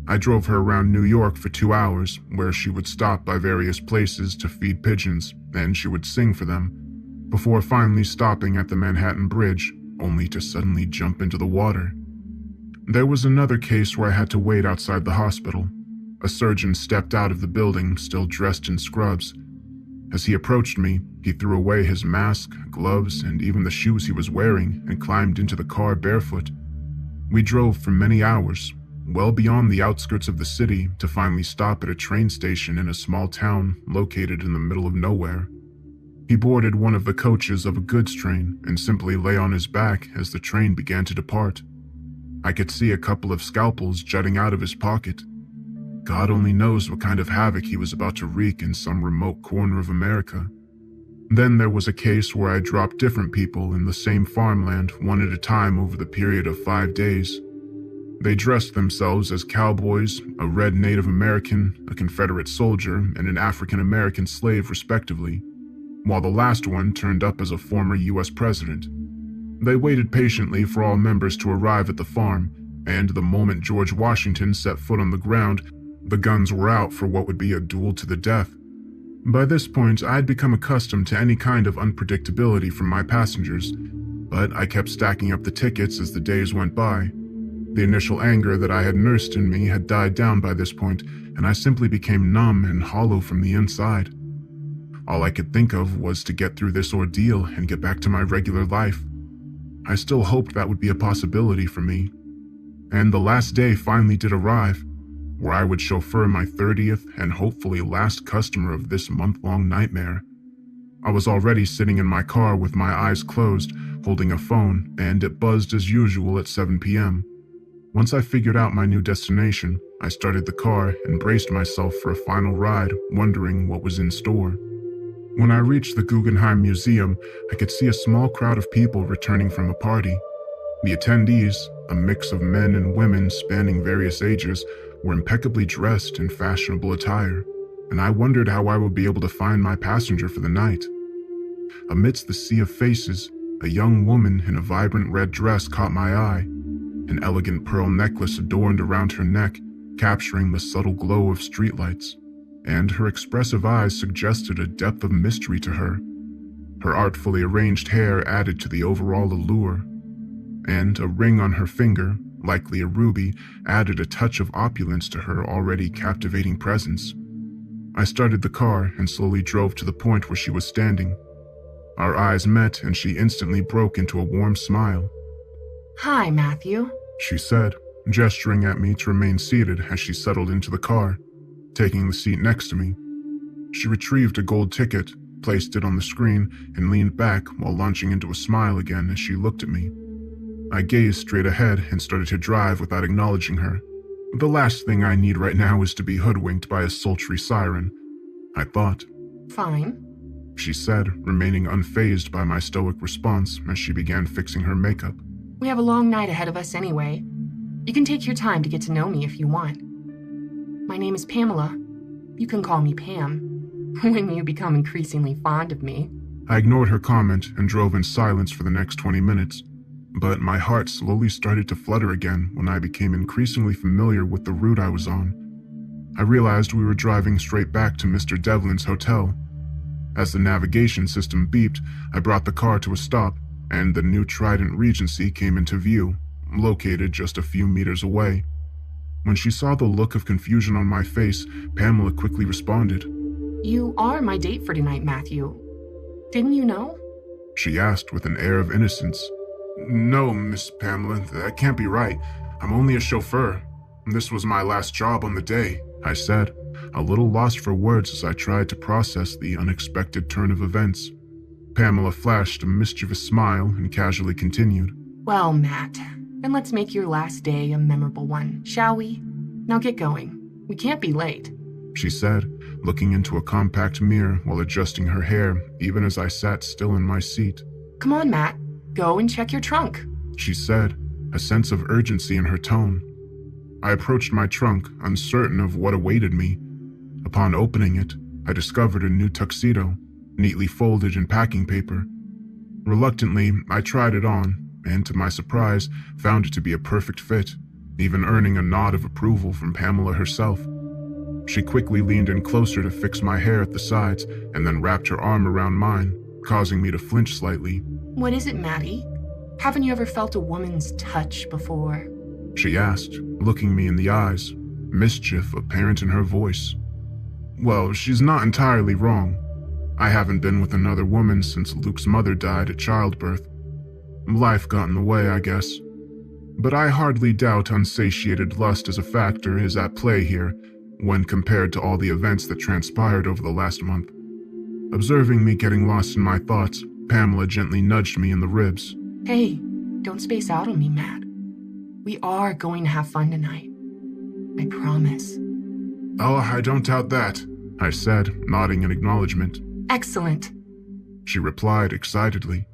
I drove her around New York for 2 hours, where she would stop by various places to feed pigeons, and she would sing for them, before finally stopping at the Manhattan Bridge, only to suddenly jump into the water. There was another case where I had to wait outside the hospital. A surgeon stepped out of the building, still dressed in scrubs. As he approached me, he threw away his mask, gloves, and even the shoes he was wearing and climbed into the car barefoot. We drove for many hours, well beyond the outskirts of the city, to finally stop at a train station in a small town located in the middle of nowhere. He boarded one of the coaches of a goods train and simply lay on his back as the train began to depart. I could see a couple of scalpels jutting out of his pocket. God only knows what kind of havoc he was about to wreak in some remote corner of America. Then there was a case where I dropped different people in the same farmland one at a time over the period of 5 days. They dressed themselves as cowboys, a red Native American, a Confederate soldier, and an African American slave respectively, while the last one turned up as a former U.S. president. They waited patiently for all members to arrive at the farm, and the moment George Washington set foot on the ground, the guns were out for what would be a duel to the death. By this point, I had become accustomed to any kind of unpredictability from my passengers, but I kept stacking up the tickets as the days went by. The initial anger that I had nursed in me had died down by this point, and I simply became numb and hollow from the inside. All I could think of was to get through this ordeal and get back to my regular life. I still hoped that would be a possibility for me. And the last day finally did arrive, where I would chauffeur my 30th and hopefully last customer of this month-long nightmare. I was already sitting in my car with my eyes closed, holding a phone, and it buzzed as usual at 7 p.m. Once I figured out my new destination, I started the car and braced myself for a final ride, wondering what was in store. When I reached the Guggenheim Museum, I could see a small crowd of people returning from a party. The attendees, a mix of men and women spanning various ages, were impeccably dressed in fashionable attire, and I wondered how I would be able to find my passenger for the night. Amidst the sea of faces, a young woman in a vibrant red dress caught my eye, an elegant pearl necklace adorned around her neck, capturing the subtle glow of streetlights, and her expressive eyes suggested a depth of mystery to her. Her artfully arranged hair added to the overall allure, and a ring on her finger, likely a ruby, added a touch of opulence to her already captivating presence. I started the car and slowly drove to the point where she was standing. Our eyes met and she instantly broke into a warm smile. Hi, Matthew. She said, gesturing at me to remain seated as she settled into the car, taking the seat next to me. She retrieved a gold ticket, placed it on the screen, and leaned back while launching into a smile again as she looked at me. I gazed straight ahead and started to drive without acknowledging her. The last thing I need right now is to be hoodwinked by a sultry siren, I thought. Fine. She said, remaining unfazed by my stoic response as she began fixing her makeup. We have a long night ahead of us anyway. You can take your time to get to know me if you want. My name is Pamela. You can call me Pam, when you become increasingly fond of me. I ignored her comment and drove in silence for the next 20 minutes. But my heart slowly started to flutter again when I became increasingly familiar with the route I was on. I realized we were driving straight back to Mr. Devlin's hotel. As the navigation system beeped, I brought the car to a stop, and the new Trident Regency came into view, located just a few meters away. When she saw the look of confusion on my face, Pamela quickly responded. You are my date for tonight, Matthew. Didn't you know? She asked with an air of innocence. No, Miss Pamela, that can't be right. I'm only a chauffeur. This was my last job on the day, I said, a little lost for words as I tried to process the unexpected turn of events. Pamela flashed a mischievous smile and casually continued. Well, Matt, then let's make your last day a memorable one, shall we? Now get going. We can't be late, she said, looking into a compact mirror while adjusting her hair, even as I sat still in my seat. Come on, Matt. Go and check your trunk, she said, a sense of urgency in her tone. I approached my trunk, uncertain of what awaited me. Upon opening it, I discovered a new tuxedo, neatly folded in packing paper. Reluctantly, I tried it on, and to my surprise, found it to be a perfect fit, even earning a nod of approval from Pamela herself. She quickly leaned in closer to fix my hair at the sides, and then wrapped her arm around mine, causing me to flinch slightly. What is it, Maddie? Haven't you ever felt a woman's touch before? She asked, looking me in the eyes, mischief apparent in her voice. Well, she's not entirely wrong. I haven't been with another woman since Luke's mother died at childbirth. Life got in the way, I guess. But I hardly doubt unsatiated lust as a factor is at play here, when compared to all the events that transpired over the last month. Observing me getting lost in my thoughts, Pamela gently nudged me in the ribs. Hey, don't space out on me, Matt. We are going to have fun tonight. I promise. Oh, I don't doubt that, I said, nodding in acknowledgement. Excellent, she replied excitedly,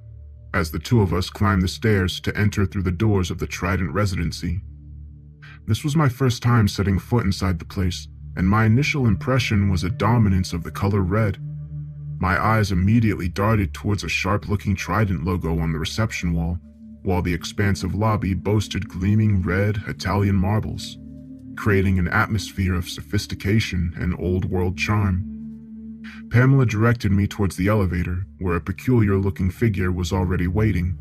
as the two of us climbed the stairs to enter through the doors of the Trident Residency. This was my first time setting foot inside the place, and my initial impression was a dominance of the color red. My eyes immediately darted towards a sharp-looking Trident logo on the reception wall, while the expansive lobby boasted gleaming red Italian marbles, creating an atmosphere of sophistication and old-world charm. Pamela directed me towards the elevator, where a peculiar-looking figure was already waiting.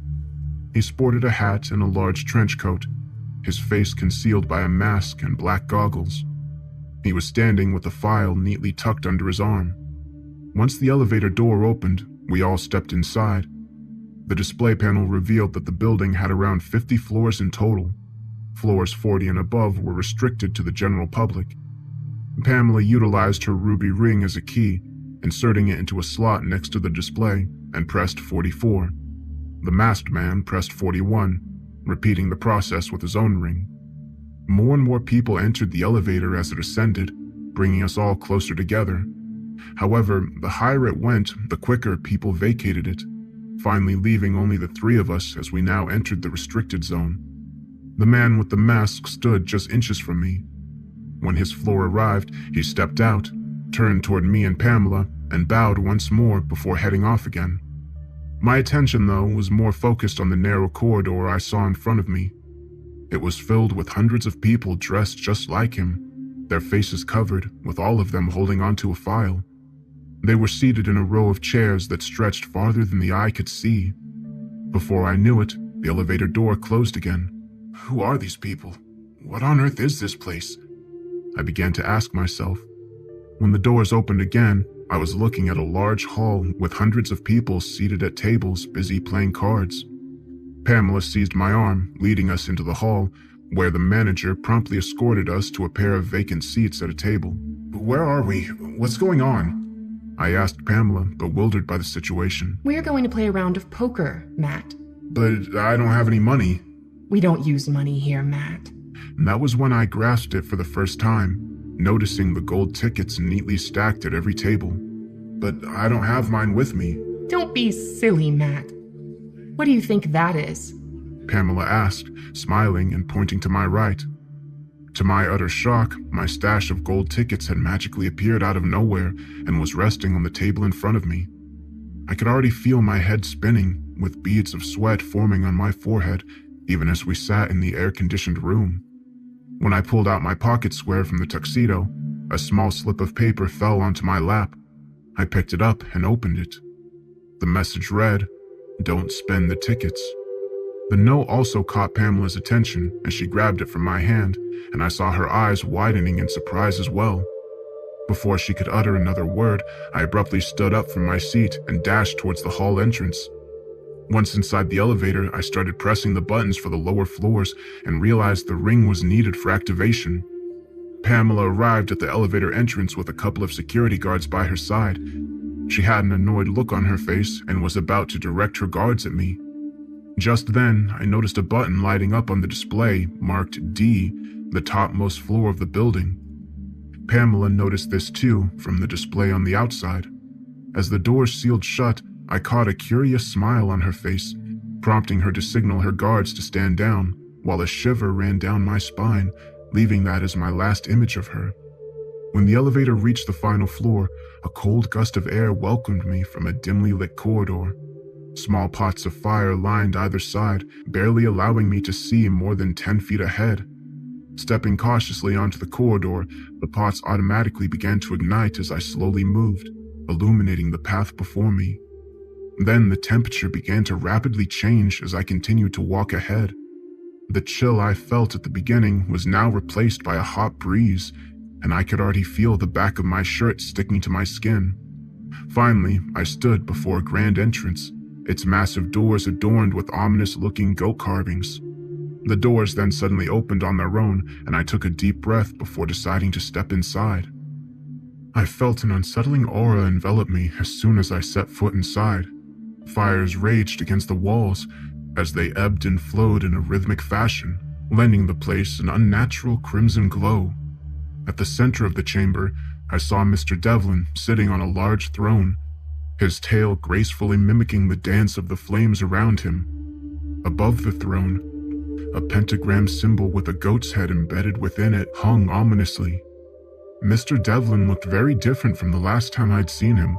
He sported a hat and a large trench coat, his face concealed by a mask and black goggles. He was standing with a file neatly tucked under his arm. Once the elevator door opened, we all stepped inside. The display panel revealed that the building had around 50 floors in total. Floors 40 and above were restricted to the general public. Pamela utilized her ruby ring as a key, inserting it into a slot next to the display, and pressed 44. The masked man pressed 41, repeating the process with his own ring. More and more people entered the elevator as it ascended, bringing us all closer together. However, the higher it went, the quicker people vacated it, finally leaving only the three of us as we now entered the restricted zone. The man with the mask stood just inches from me. When his floor arrived, he stepped out, turned toward me and Pamela, and bowed once more before heading off again. My attention, though, was more focused on the narrow corridor I saw in front of me. It was filled with hundreds of people dressed just like him, their faces covered, with all of them holding onto a file. They were seated in a row of chairs that stretched farther than the eye could see. Before I knew it, the elevator door closed again. Who are these people? What on earth is this place? I began to ask myself. When the doors opened again, I was looking at a large hall with hundreds of people seated at tables busy playing cards. Pamela seized my arm, leading us into the hall, where the manager promptly escorted us to a pair of vacant seats at a table. Where are we? What's going on? I asked Pamela, bewildered by the situation. We're going to play a round of poker, Matt. But I don't have any money. We don't use money here, Matt. And that was when I grasped it for the first time, noticing the gold tickets neatly stacked at every table. But I don't have mine with me. Don't be silly, Matt. What do you think that is? Pamela asked, smiling and pointing to my right. To my utter shock, my stash of gold tickets had magically appeared out of nowhere and was resting on the table in front of me. I could already feel my head spinning, with beads of sweat forming on my forehead, even as we sat in the air-conditioned room. When I pulled out my pocket square from the tuxedo, a small slip of paper fell onto my lap. I picked it up and opened it. The message read, "Don't spend the tickets." The note also caught Pamela's attention as she grabbed it from my hand, and I saw her eyes widening in surprise as well. Before she could utter another word, I abruptly stood up from my seat and dashed towards the hall entrance. Once inside the elevator, I started pressing the buttons for the lower floors and realized the ring was needed for activation. Pamela arrived at the elevator entrance with a couple of security guards by her side. She had an annoyed look on her face and was about to direct her guards at me. Just then, I noticed a button lighting up on the display marked D, the topmost floor of the building. Pamela noticed this too from the display on the outside. As the doors sealed shut, I caught a curious smile on her face, prompting her to signal her guards to stand down, while a shiver ran down my spine, leaving that as my last image of her. When the elevator reached the final floor, a cold gust of air welcomed me from a dimly lit corridor. Small pots of fire lined either side, barely allowing me to see more than 10 feet ahead. Stepping cautiously onto the corridor, the pots automatically began to ignite as I slowly moved, illuminating the path before me. Then the temperature began to rapidly change as I continued to walk ahead. The chill I felt at the beginning was now replaced by a hot breeze, and I could already feel the back of my shirt sticking to my skin. Finally, I stood before a grand entrance, its massive doors adorned with ominous-looking goat carvings. The doors then suddenly opened on their own, and I took a deep breath before deciding to step inside. I felt an unsettling aura envelop me as soon as I set foot inside. Fires raged against the walls as they ebbed and flowed in a rhythmic fashion, lending the place an unnatural crimson glow. At the center of the chamber, I saw Mr. Devlin sitting on a large throne, his tail gracefully mimicking the dance of the flames around him. Above the throne, a pentagram symbol with a goat's head embedded within it hung ominously. Mr. Devlin looked very different from the last time I'd seen him.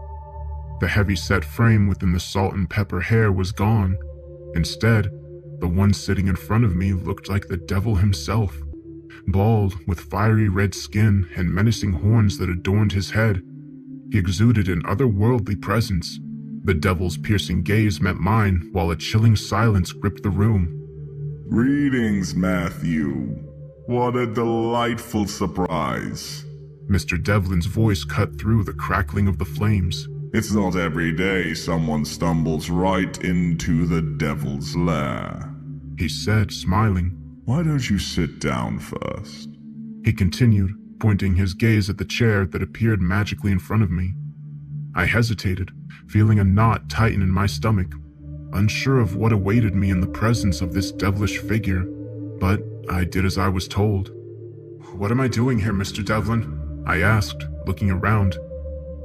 The heavy-set frame within the salt and pepper hair was gone. Instead, the one sitting in front of me looked like the devil himself. Bald, with fiery red skin and menacing horns that adorned his head, he exuded an otherworldly presence. The devil's piercing gaze met mine, while a chilling silence gripped the room. Greetings, Matthew. What a delightful surprise. Mr. Devlin's voice cut through the crackling of the flames. It's not every day someone stumbles right into the devil's lair, He said, smiling. Why don't you sit down first? He continued, pointing his gaze at the chair that appeared magically in front of me. I hesitated, feeling a knot tighten in my stomach, unsure of what awaited me in the presence of this devilish figure, but I did as I was told. "What am I doing here, Mr. Devlin?" I asked, looking around.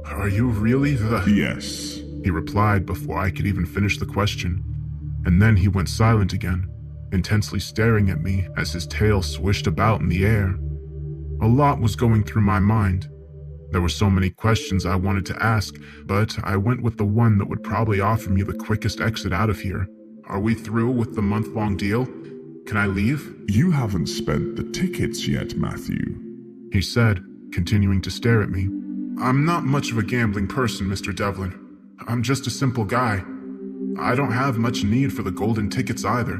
"Are you really the—" Yes. he replied before I could even finish the question, and then he went silent again, intensely staring at me as his tail swished about in the air. A lot was going through my mind. There were so many questions I wanted to ask, but I went with the one that would probably offer me the quickest exit out of here. "Are we through with the month-long deal? Can I leave?" You haven't spent the tickets yet, Matthew. he said, continuing to stare at me. "I'm not much of a gambling person, Mr. Devlin. I'm just a simple guy. I don't have much need for the golden tickets either.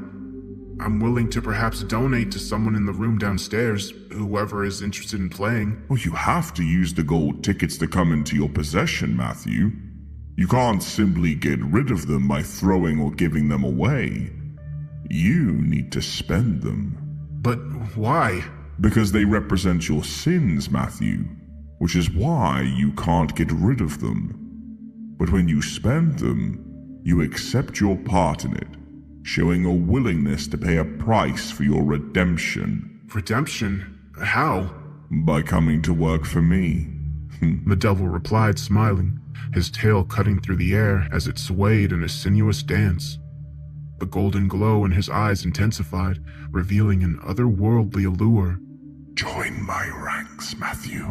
I'm willing to perhaps donate to someone in the room downstairs, whoever is interested in playing." Well, you have to use the gold tickets to come into your possession, Matthew. You can't simply get rid of them by throwing or giving them away. You need to spend them. "But why?" Because they represent your sins, Matthew, which is why you can't get rid of them. But when you spend them, you accept your part in it, showing a willingness to pay a price for your redemption. "Redemption? How?" By coming to work for me. The devil replied, smiling, his tail cutting through the air as it swayed in a sinuous dance. The golden glow in his eyes intensified, revealing an otherworldly allure. Join my ranks, Matthew,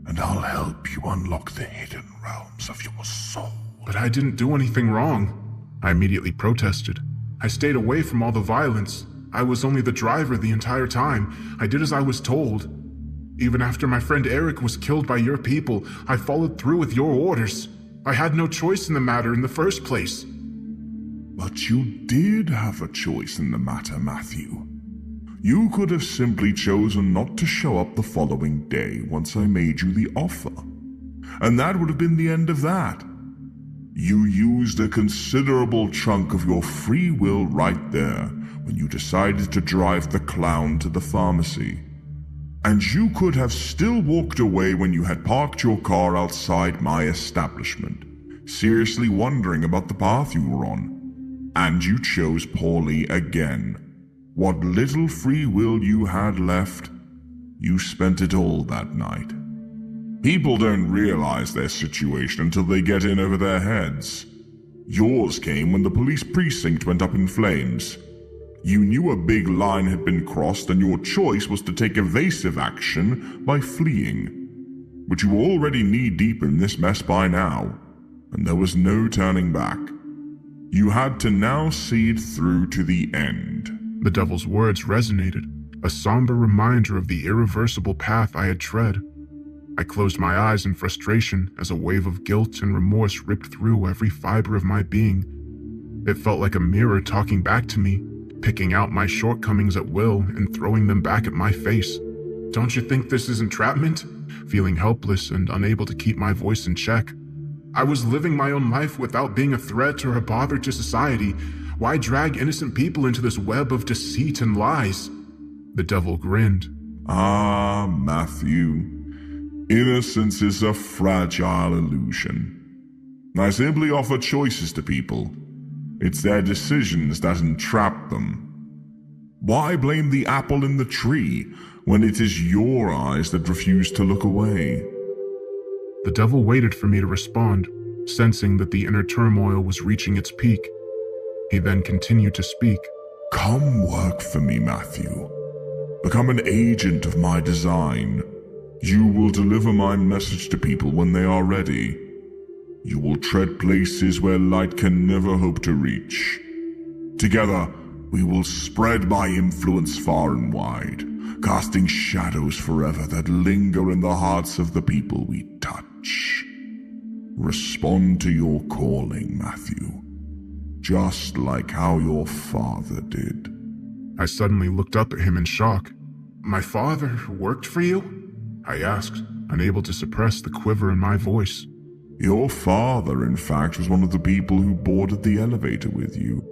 and I'll help you unlock the hidden realms of your soul. "But I didn't do anything wrong," I immediately protested. "I stayed away from all the violence. I was only the driver the entire time. I did as I was told. Even after my friend Eric was killed by your people, I followed through with your orders. I had no choice in the matter in the first place." But you did have a choice in the matter, Matthew. You could have simply chosen not to show up the following day once I made you the offer. And that would have been the end of that. You used a considerable chunk of your free will right there when you decided to drive the clown to the pharmacy. And you could have still walked away when you had parked your car outside my establishment, seriously wondering about the path you were on. And you chose poorly again. What little free will you had left, you spent it all that night. People don't realize their situation until they get in over their heads. Yours came when the police precinct went up in flames. You knew a big line had been crossed and your choice was to take evasive action by fleeing. But you were already knee-deep in this mess by now, and there was no turning back. You had to now see it through to the end. The devil's words resonated, a somber reminder of the irreversible path I had tread. I closed my eyes in frustration as a wave of guilt and remorse ripped through every fiber of my being. It felt like a mirror talking back to me, picking out my shortcomings at will and throwing them back at my face. "Don't you think this is entrapment?" Feeling helpless and unable to keep my voice in check. I was living my own life without being a threat or a bother to society. Why drag innocent people into this web of deceit and lies? The devil grinned. Ah, Matthew. Innocence is a fragile illusion. I simply offer choices to people. It's their decisions that entrap them. Why blame the apple in the tree when it is your eyes that refuse to look away? The devil waited for me to respond, sensing that the inner turmoil was reaching its peak. He then continued to speak. Come work for me, Matthew. Become an agent of my design. You will deliver my message to people when they are ready. You will tread places where light can never hope to reach. Together, we will spread my influence far and wide, casting shadows forever that linger in the hearts of the people we touch. Respond to your calling, Matthew, just like how your father did. I suddenly looked up at him in shock. My father worked for you? I asked, unable to suppress the quiver in my voice. Your father, in fact, was one of the people who boarded the elevator with you.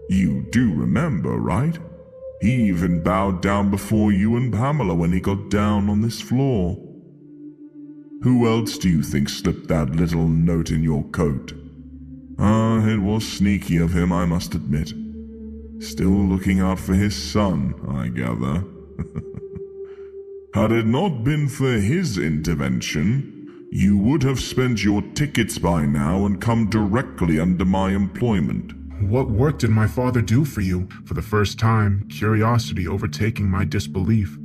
You do remember, right? He even bowed down before you and Pamela when he got down on this floor. Who else do you think slipped that little note in your coat? Ah, it was sneaky of him, I must admit. Still looking out for his son, I gather. Had it not been for his intervention, you would have spent your tickets by now and come directly under my employment. What work did my father do for you? For the first time, curiosity overtaking my disbelief.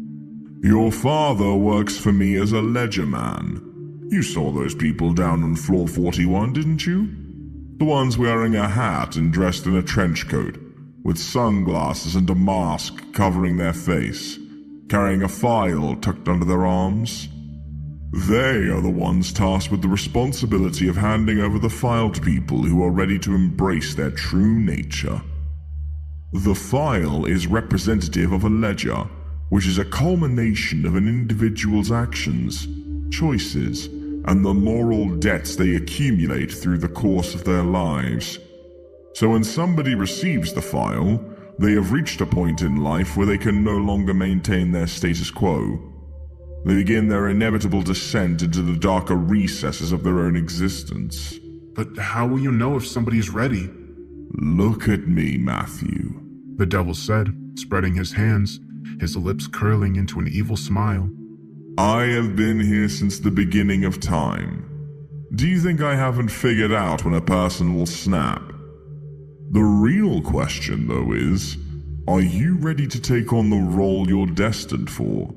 Your father works for me as a ledger man. You saw those people down on floor 41, didn't you? The ones wearing a hat and dressed in a trench coat, with sunglasses and a mask covering their face, carrying a file tucked under their arms. They are the ones tasked with the responsibility of handing over the file to people who are ready to embrace their true nature. The file is representative of a ledger, which is a culmination of an individual's actions, choices, and the moral debts they accumulate through the course of their lives. So when somebody receives the file, they have reached a point in life where they can no longer maintain their status quo. They begin their inevitable descent into the darker recesses of their own existence. But how will you know if somebody's ready? Look at me, Matthew, The devil said, spreading his hands, his lips curling into an evil smile. I have been here since the beginning of time. Do you think I haven't figured out when a person will snap? The real question, though, is, are you ready to take on the role you're destined for?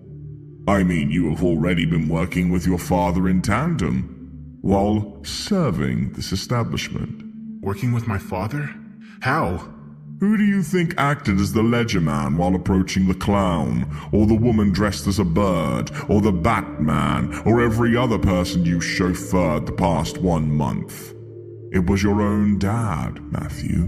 I mean, you have already been working with your father in tandem, while serving this establishment. Working with my father? How? Who do you think acted as the ledger man while approaching the clown, or the woman dressed as a bird, or the Batman, or every other person you chauffeured the past 1 month? It was your own dad, Matthew.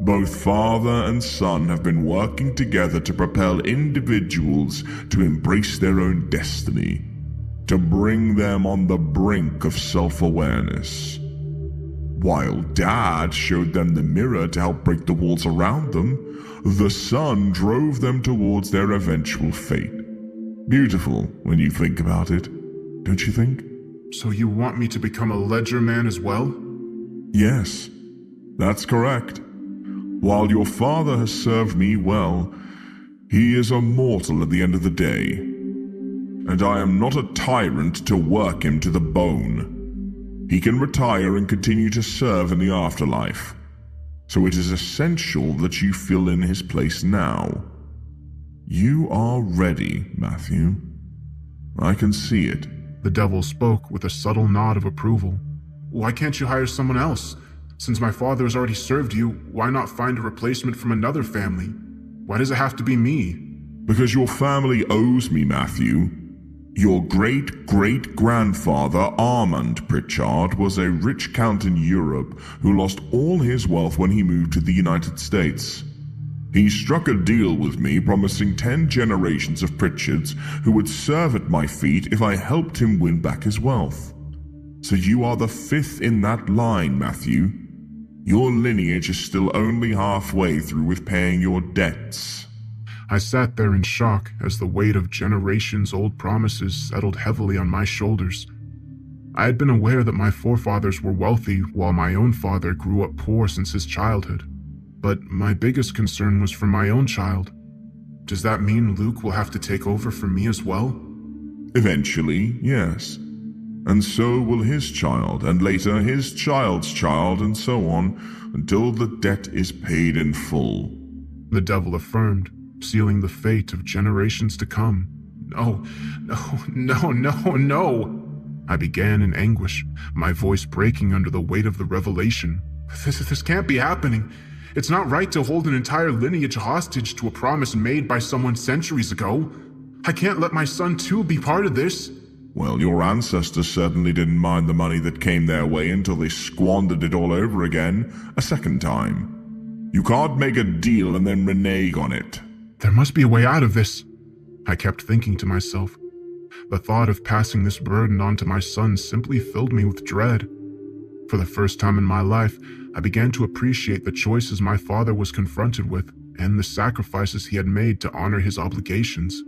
Both father and son have been working together to propel individuals to embrace their own destiny, to bring them on the brink of self-awareness. While Dad showed them the mirror to help break the walls around them, the son drove them towards their eventual fate. Beautiful when you think about it, don't you think? So you want me to become a ledger man as well? Yes, that's correct. While your father has served me well, he is a mortal at the end of the day. And I am not a tyrant to work him to the bone. He can retire and continue to serve in the afterlife. So it is essential that you fill in his place now. You are ready, Matthew. I can see it. The devil spoke with a subtle nod of approval. Why can't you hire someone else? Since my father has already served you, why not find a replacement from another family? Why does it have to be me? Because your family owes me, Matthew. Your great-great-grandfather, Armand Pritchard, was a rich count in Europe who lost all his wealth when he moved to the United States. He struck a deal with me, promising 10 generations of Pritchards who would serve at my feet if I helped him win back his wealth. So you are the 5th in that line, Matthew. Your lineage is still only halfway through with paying your debts. I sat there in shock as the weight of generations-old promises settled heavily on my shoulders. I had been aware that my forefathers were wealthy while my own father grew up poor since his childhood. But my biggest concern was for my own child. Does that mean Luke will have to take over for me as well? Eventually, yes. And so will his child, and later his child's child, and so on, until the debt is paid in full. The devil affirmed, sealing the fate of generations to come. No. I began in anguish, my voice breaking under the weight of the revelation. This can't be happening. It's not right to hold an entire lineage hostage to a promise made by someone centuries ago. I can't let my son too be part of this. Well, your ancestors certainly didn't mind the money that came their way until they squandered it all over again, a second time. You can't make a deal and then renege on it. There must be a way out of this, I kept thinking to myself. The thought of passing this burden on to my son simply filled me with dread. For the first time in my life, I began to appreciate the choices my father was confronted with and the sacrifices he had made to honor his obligations.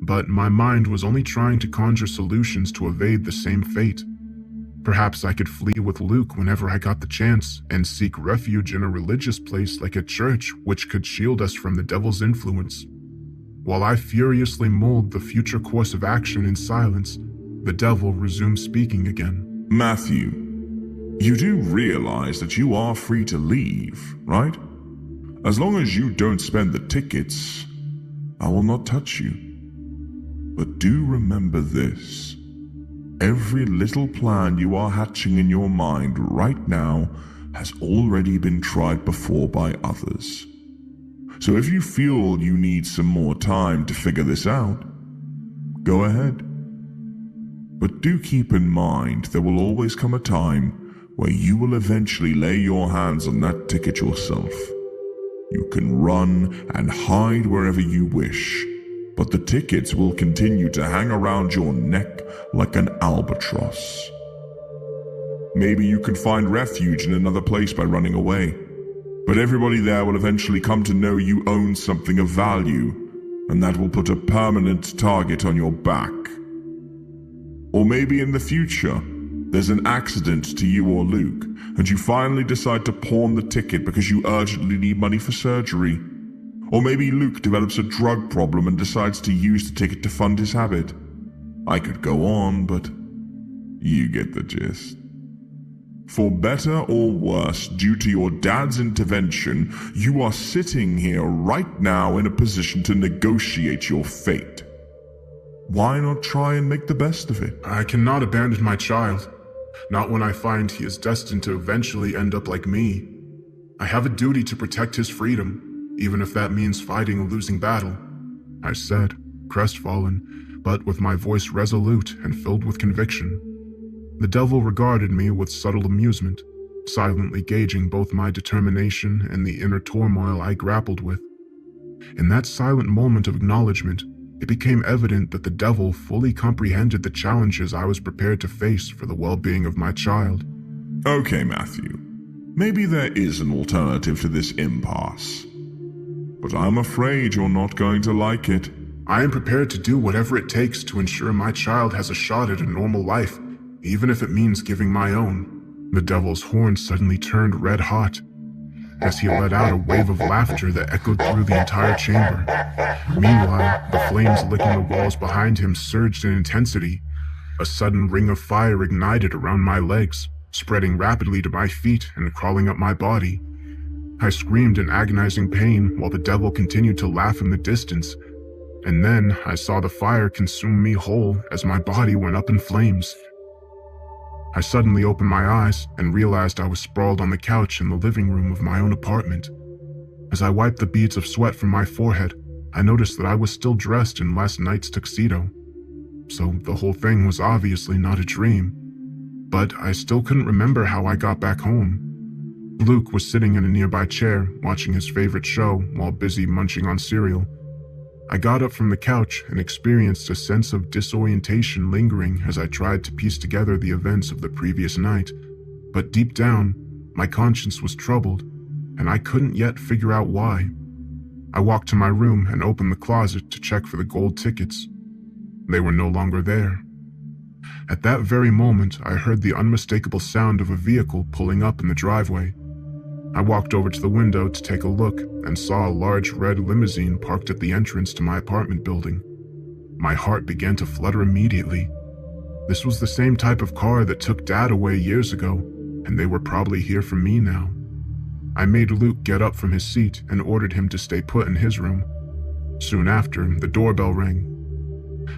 but my mind was only trying to conjure solutions to evade the same fate. Perhaps I could flee with Luke whenever I got the chance and seek refuge in a religious place like a church which could shield us from the devil's influence. While I furiously mulled the future course of action in silence, the devil resumed speaking again. Matthew, you do realize that you are free to leave, right? As long as you don't spend the tickets, I will not touch you. But do remember this. Every little plan you are hatching in your mind right now has already been tried before by others. So if you feel you need some more time to figure this out, go ahead. But do keep in mind there will always come a time where you will eventually lay your hands on that ticket yourself. You can run and hide wherever you wish, but the tickets will continue to hang around your neck like an albatross. Maybe you can find refuge in another place by running away, but everybody there will eventually come to know you own something of value, and that will put a permanent target on your back. Or maybe in the future, there's an accident to you or Luke, and you finally decide to pawn the ticket because you urgently need money for surgery. Or maybe Luke develops a drug problem and decides to use the ticket to fund his habit. I could go on, but you get the gist. For better or worse, due to your dad's intervention, you are sitting here right now in a position to negotiate your fate. Why not try and make the best of it? I cannot abandon my child, not when I find he is destined to eventually end up like me. I have a duty to protect his freedom, even if that means fighting a losing battle, I said, crestfallen, but with my voice resolute and filled with conviction. The devil regarded me with subtle amusement, silently gauging both my determination and the inner turmoil I grappled with. In that silent moment of acknowledgement, it became evident that the devil fully comprehended the challenges I was prepared to face for the well-being of my child. Okay, Matthew. Maybe there is an alternative to this impasse. But I'm afraid you're not going to like it. I am prepared to do whatever it takes to ensure my child has a shot at a normal life, even if it means giving my own. The devil's horn suddenly turned red hot, as he let out a wave of laughter that echoed through the entire chamber. Meanwhile, the flames licking the walls behind him surged in intensity. A sudden ring of fire ignited around my legs, spreading rapidly to my feet and crawling up my body. I screamed in agonizing pain while the devil continued to laugh in the distance, and then I saw the fire consume me whole as my body went up in flames. I suddenly opened my eyes and realized I was sprawled on the couch in the living room of my own apartment. As I wiped the beads of sweat from my forehead, I noticed that I was still dressed in last night's tuxedo. So the whole thing was obviously not a dream. But I still couldn't remember how I got back home. Luke was sitting in a nearby chair, watching his favorite show while busy munching on cereal. I got up from the couch and experienced a sense of disorientation lingering as I tried to piece together the events of the previous night. But deep down, my conscience was troubled, and I couldn't yet figure out why. I walked to my room and opened the closet to check for the gold tickets. They were no longer there. At that very moment, I heard the unmistakable sound of a vehicle pulling up in the driveway. I walked over to the window to take a look and saw a large red limousine parked at the entrance to my apartment building. My heart began to flutter immediately. This was the same type of car that took Dad away years ago, and they were probably here for me now. I made Luke get up from his seat and ordered him to stay put in his room. Soon after, the doorbell rang.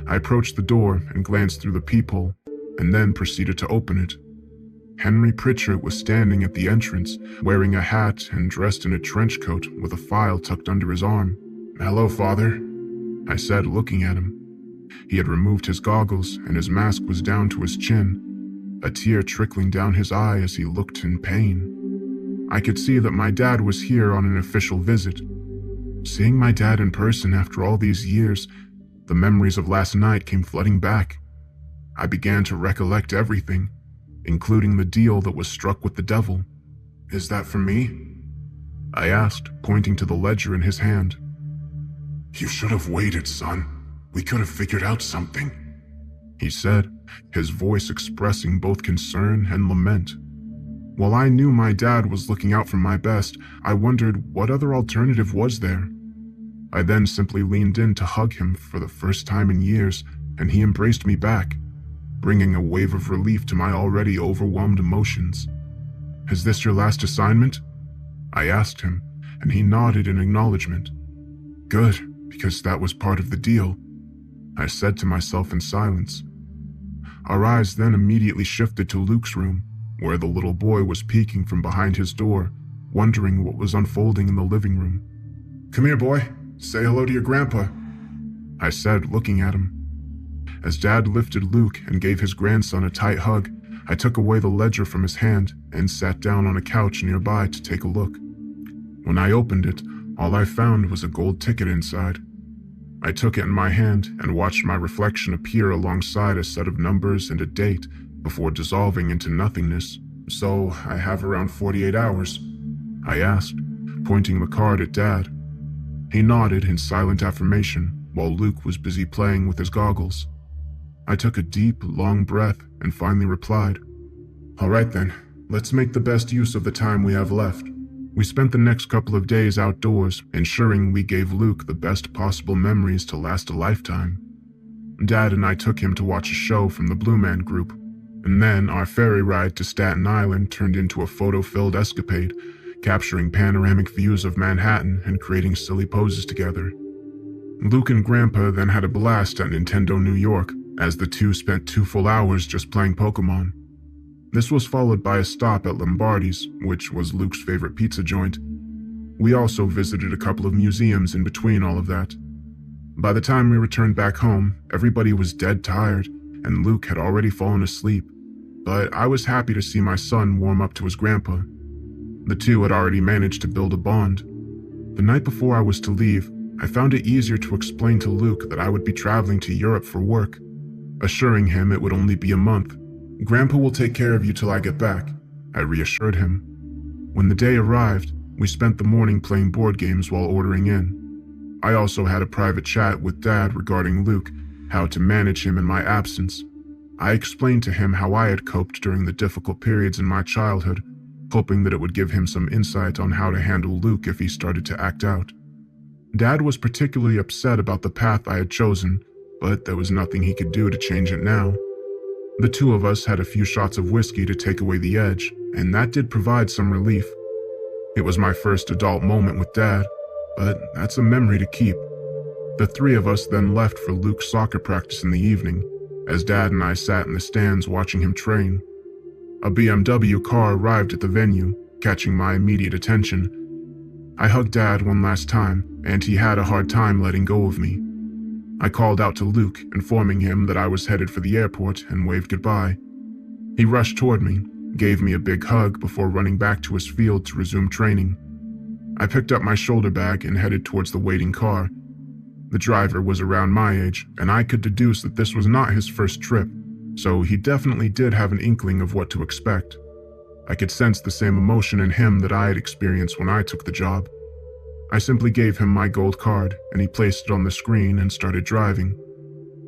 I approached the door and glanced through the peephole, and then proceeded to open it. Henry Pritchard was standing at the entrance, wearing a hat and dressed in a trench coat with a file tucked under his arm. "Hello, Father," I said, looking at him. He had removed his goggles, and his mask was down to his chin, a tear trickling down his eye as he looked in pain. I could see that my dad was here on an official visit. Seeing my dad in person after all these years, the memories of last night came flooding back. I began to recollect everything, including the deal that was struck with the devil. "Is that for me?" I asked, pointing to the ledger in his hand. "You should have waited, son. We could have figured out something," he said, his voice expressing both concern and lament. While I knew my dad was looking out for my best, I wondered what other alternative was there. I then simply leaned in to hug him for the first time in years, and he embraced me back, bringing a wave of relief to my already overwhelmed emotions. "Is this your last assignment?" I asked him, and he nodded in acknowledgement. "Good, because that was part of the deal," I said to myself in silence. Our eyes then immediately shifted to Luke's room, where the little boy was peeking from behind his door, wondering what was unfolding in the living room. "Come here, boy. Say hello to your grandpa," I said, looking at him. As Dad lifted Luke and gave his grandson a tight hug, I took away the ledger from his hand and sat down on a couch nearby to take a look. When I opened it, all I found was a gold ticket inside. I took it in my hand and watched my reflection appear alongside a set of numbers and a date before dissolving into nothingness. "So I have around 48 hours?" I asked, pointing the card at Dad. He nodded in silent affirmation while Luke was busy playing with his goggles. I took a deep, long breath and finally replied, "All right then, let's make the best use of the time we have left." We spent the next couple of days outdoors, ensuring we gave Luke the best possible memories to last a lifetime. Dad and I took him to watch a show from the Blue Man Group, and then our ferry ride to Staten Island turned into a photo-filled escapade, capturing panoramic views of Manhattan and creating silly poses together. Luke and Grandpa then had a blast at Nintendo New York, as the two spent 2 full hours just playing Pokemon. This was followed by a stop at Lombardi's, which was Luke's favorite pizza joint. We also visited a couple of museums in between all of that. By the time we returned back home, everybody was dead tired, and Luke had already fallen asleep, but I was happy to see my son warm up to his grandpa. The two had already managed to build a bond. The night before I was to leave, I found it easier to explain to Luke that I would be traveling to Europe for work, assuring him it would only be a month. "Grandpa will take care of you till I get back," I reassured him. When the day arrived, we spent the morning playing board games while ordering in. I also had a private chat with Dad regarding Luke, how to manage him in my absence. I explained to him how I had coped during the difficult periods in my childhood, hoping that it would give him some insight on how to handle Luke if he started to act out. Dad was particularly upset about the path I had chosen, but there was nothing he could do to change it now. The two of us had a few shots of whiskey to take away the edge, and that did provide some relief. It was my first adult moment with Dad, but that's a memory to keep. The three of us then left for Luke's soccer practice in the evening, as Dad and I sat in the stands watching him train. A BMW car arrived at the venue, catching my immediate attention. I hugged Dad one last time, and he had a hard time letting go of me. I called out to Luke, informing him that I was headed for the airport, and waved goodbye. He rushed toward me, gave me a big hug before running back to his field to resume training. I picked up my shoulder bag and headed towards the waiting car. The driver was around my age, and I could deduce that this was not his first trip, so he definitely did have an inkling of what to expect. I could sense the same emotion in him that I had experienced when I took the job. I simply gave him my gold card, and he placed it on the screen and started driving.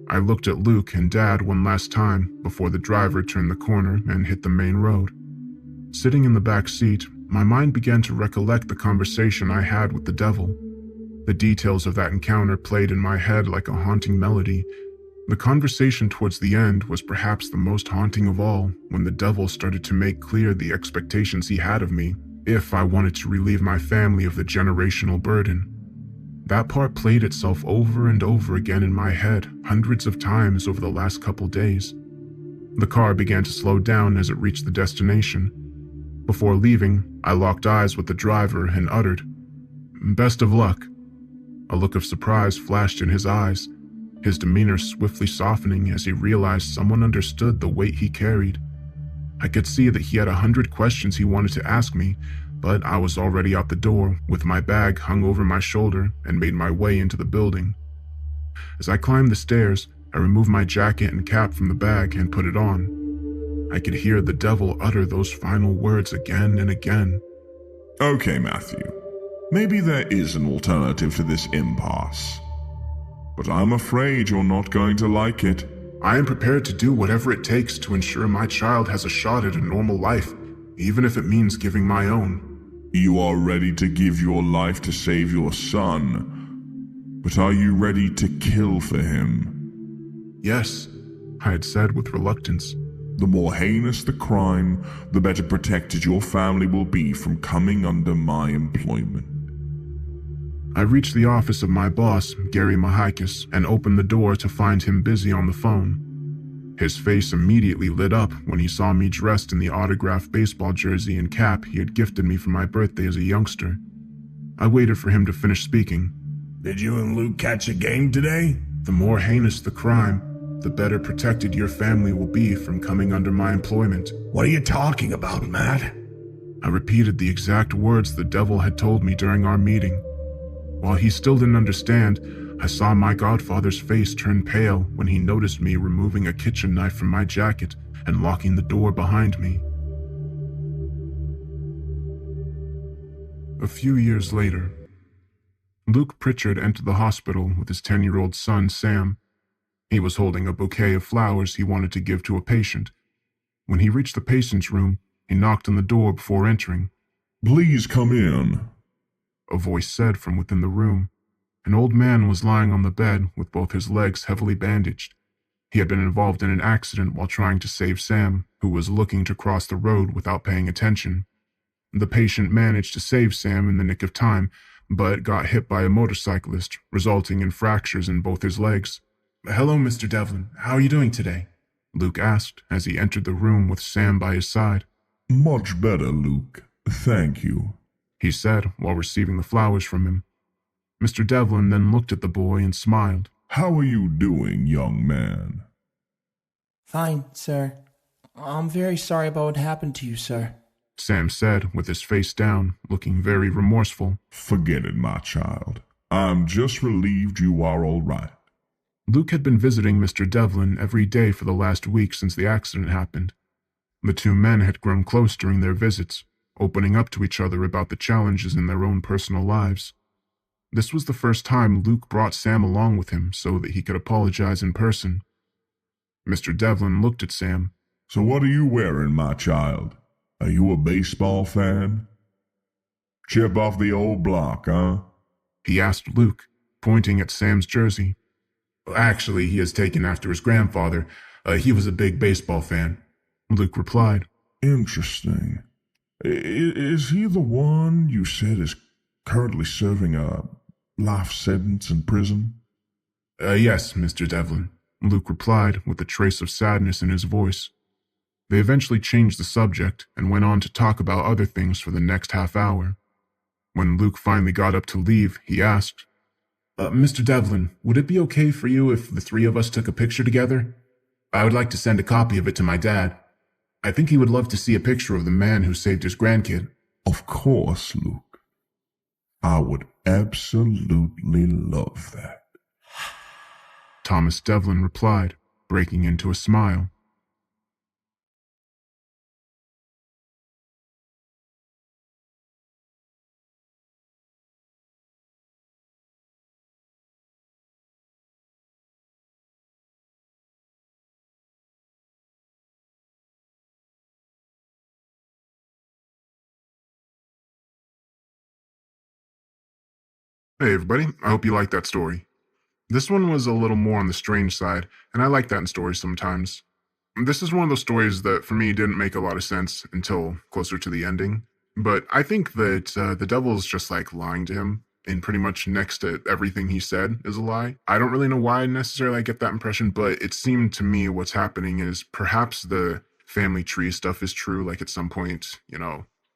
I looked at Luke and Dad one last time before the driver turned the corner and hit the main road. Sitting in the back seat, my mind began to recollect the conversation I had with the devil. The details of that encounter played in my head like a haunting melody. The conversation towards the end was perhaps the most haunting of all, when the devil started to make clear the expectations he had of me if I wanted to relieve my family of the generational burden. That part played itself over and over again in my head hundreds of times over the last couple days. The car began to slow down as it reached the destination. Before leaving, I locked eyes with the driver and uttered, "Best of luck." A look of surprise flashed in his eyes, his demeanor swiftly softening as he realized someone understood the weight he carried. I could see that he had 100 questions he wanted to ask me, but I was already out the door with my bag hung over my shoulder and made my way into the building. As I climbed the stairs, I removed my jacket and cap from the bag and put it on. I could hear the devil utter those final words again and again. Okay, Matthew. Maybe there is an alternative to this impasse. but I'm afraid you're not going to like it. I am prepared to do whatever it takes to ensure my child has a shot at a normal life, even if it means giving my own. You are ready to give your life to save your son, but are you ready to kill for him? Yes, I had said with reluctance. The more heinous the crime, the better protected your family will be from coming under my employment. I reached the office of my boss, Gary Mahikis, and opened the door to find him busy on the phone. His face immediately lit up when he saw me dressed in the autographed baseball jersey and cap he had gifted me for my birthday as a youngster. I waited for him to finish speaking. Did you and Luke catch a game today? The more heinous the crime, the better protected your family will be from coming under my employment. What are you talking about, Matt? I repeated the exact words the devil had told me during our meeting. While he still didn't understand, I saw my godfather's face turn pale when he noticed me removing a kitchen knife from my jacket and locking the door behind me. A few years later, Luke Pritchard entered the hospital with his 10-year-old son, Sam. He was holding a bouquet of flowers he wanted to give to a patient. When he reached the patient's room, he knocked on the door before entering. Please come in, a voice said from within the room. An old man was lying on the bed with both his legs heavily bandaged. He had been involved in an accident while trying to save Sam, who was looking to cross the road without paying attention. The patient managed to save Sam in the nick of time, but got hit by a motorcyclist, resulting in fractures in both his legs. "Hello, Mr. Devlin. How are you doing today?" Luke asked as he entered the room with Sam by his side. Much better, Luke. Thank you, he said while receiving the flowers from him. Mr. Devlin then looked at the boy and smiled. How are you doing, young man? Fine, sir. I'm very sorry about what happened to you, sir, Sam said with his face down, looking very remorseful. Forget it, my child. I'm just relieved you are all right. Luke had been visiting Mr. Devlin every day for the last week since the accident happened. The two men had grown close during their visits, opening up to each other about the challenges in their own personal lives. This was the first time Luke brought Sam along with him so that he could apologize in person. Mr. Devlin looked at Sam. So what are you wearing, my child? Are you a baseball fan? Chip off the old block, huh? He asked Luke, pointing at Sam's jersey. Actually, he is taken after his grandfather. He was a big baseball fan, Luke replied. Interesting. Is he the one you said is currently serving a life sentence in prison? Yes, Mr. Devlin, Luke replied with a trace of sadness in his voice. They eventually changed the subject and went on to talk about other things for the next half hour. When Luke finally got up to leave, he asked, Mr. Devlin, would it be okay for you if the three of us took a picture together? I would like to send a copy of it to my dad. I think he would love to see a picture of the man who saved his grandkid. Of course, Luke. I would absolutely love that. Thomas Devlin replied, breaking into a smile. Hey everybody, I hope you liked that story. This one was a little more on the strange side, and I like that in stories sometimes. This is one of those stories that for me didn't make a lot of sense until closer to the ending, but I think that the devil's just like lying to him, and pretty much next to everything he said is a lie. I don't really know why necessarily I get that impression, but it seemed to me what's happening is perhaps the family tree stuff is true, like at some point,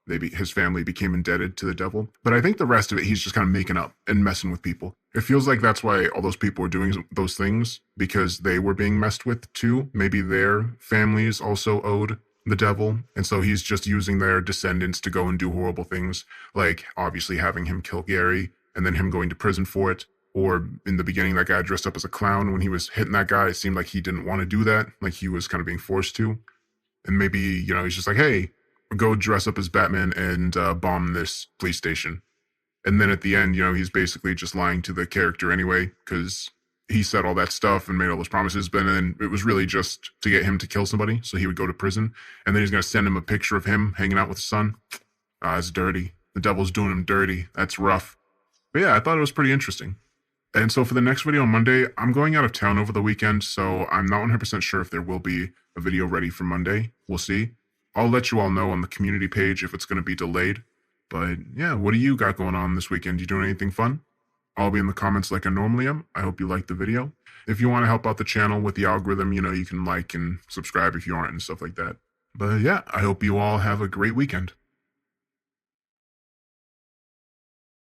his family became indebted to the devil. But I think the rest of it, he's just kind of making up and messing with people. It feels like that's why all those people were doing those things, because they were being messed with too. Maybe their families also owed the devil, and so he's just using their descendants to go and do horrible things, like obviously having him kill Gary, and then him going to prison for it. Or in the beginning, that guy dressed up as a clown when he was hitting that guy. It seemed like he didn't want to do that, like he was kind of being forced to. And maybe, he's just like, hey, go dress up as Batman and bomb this police station. And then at the end, he's basically just lying to the character anyway, because he said all that stuff and made all those promises, but then it was really just to get him to kill somebody so he would go to prison. And then he's going to send him a picture of him hanging out with his son. It's dirty. The devil's doing him dirty. That's rough. But yeah, I thought it was pretty interesting. And so for the next video on Monday, I'm going out of town over the weekend, so I'm not 100% sure if there will be a video ready for Monday. We'll see. I'll let you all know on the community page if it's going to be delayed. But yeah, what do you got going on this weekend? You doing anything fun? I'll be in the comments like I normally am. I hope you liked the video. If you want to help out the channel with the algorithm, you can like and subscribe if you aren't and stuff like that. But yeah, I hope you all have a great weekend.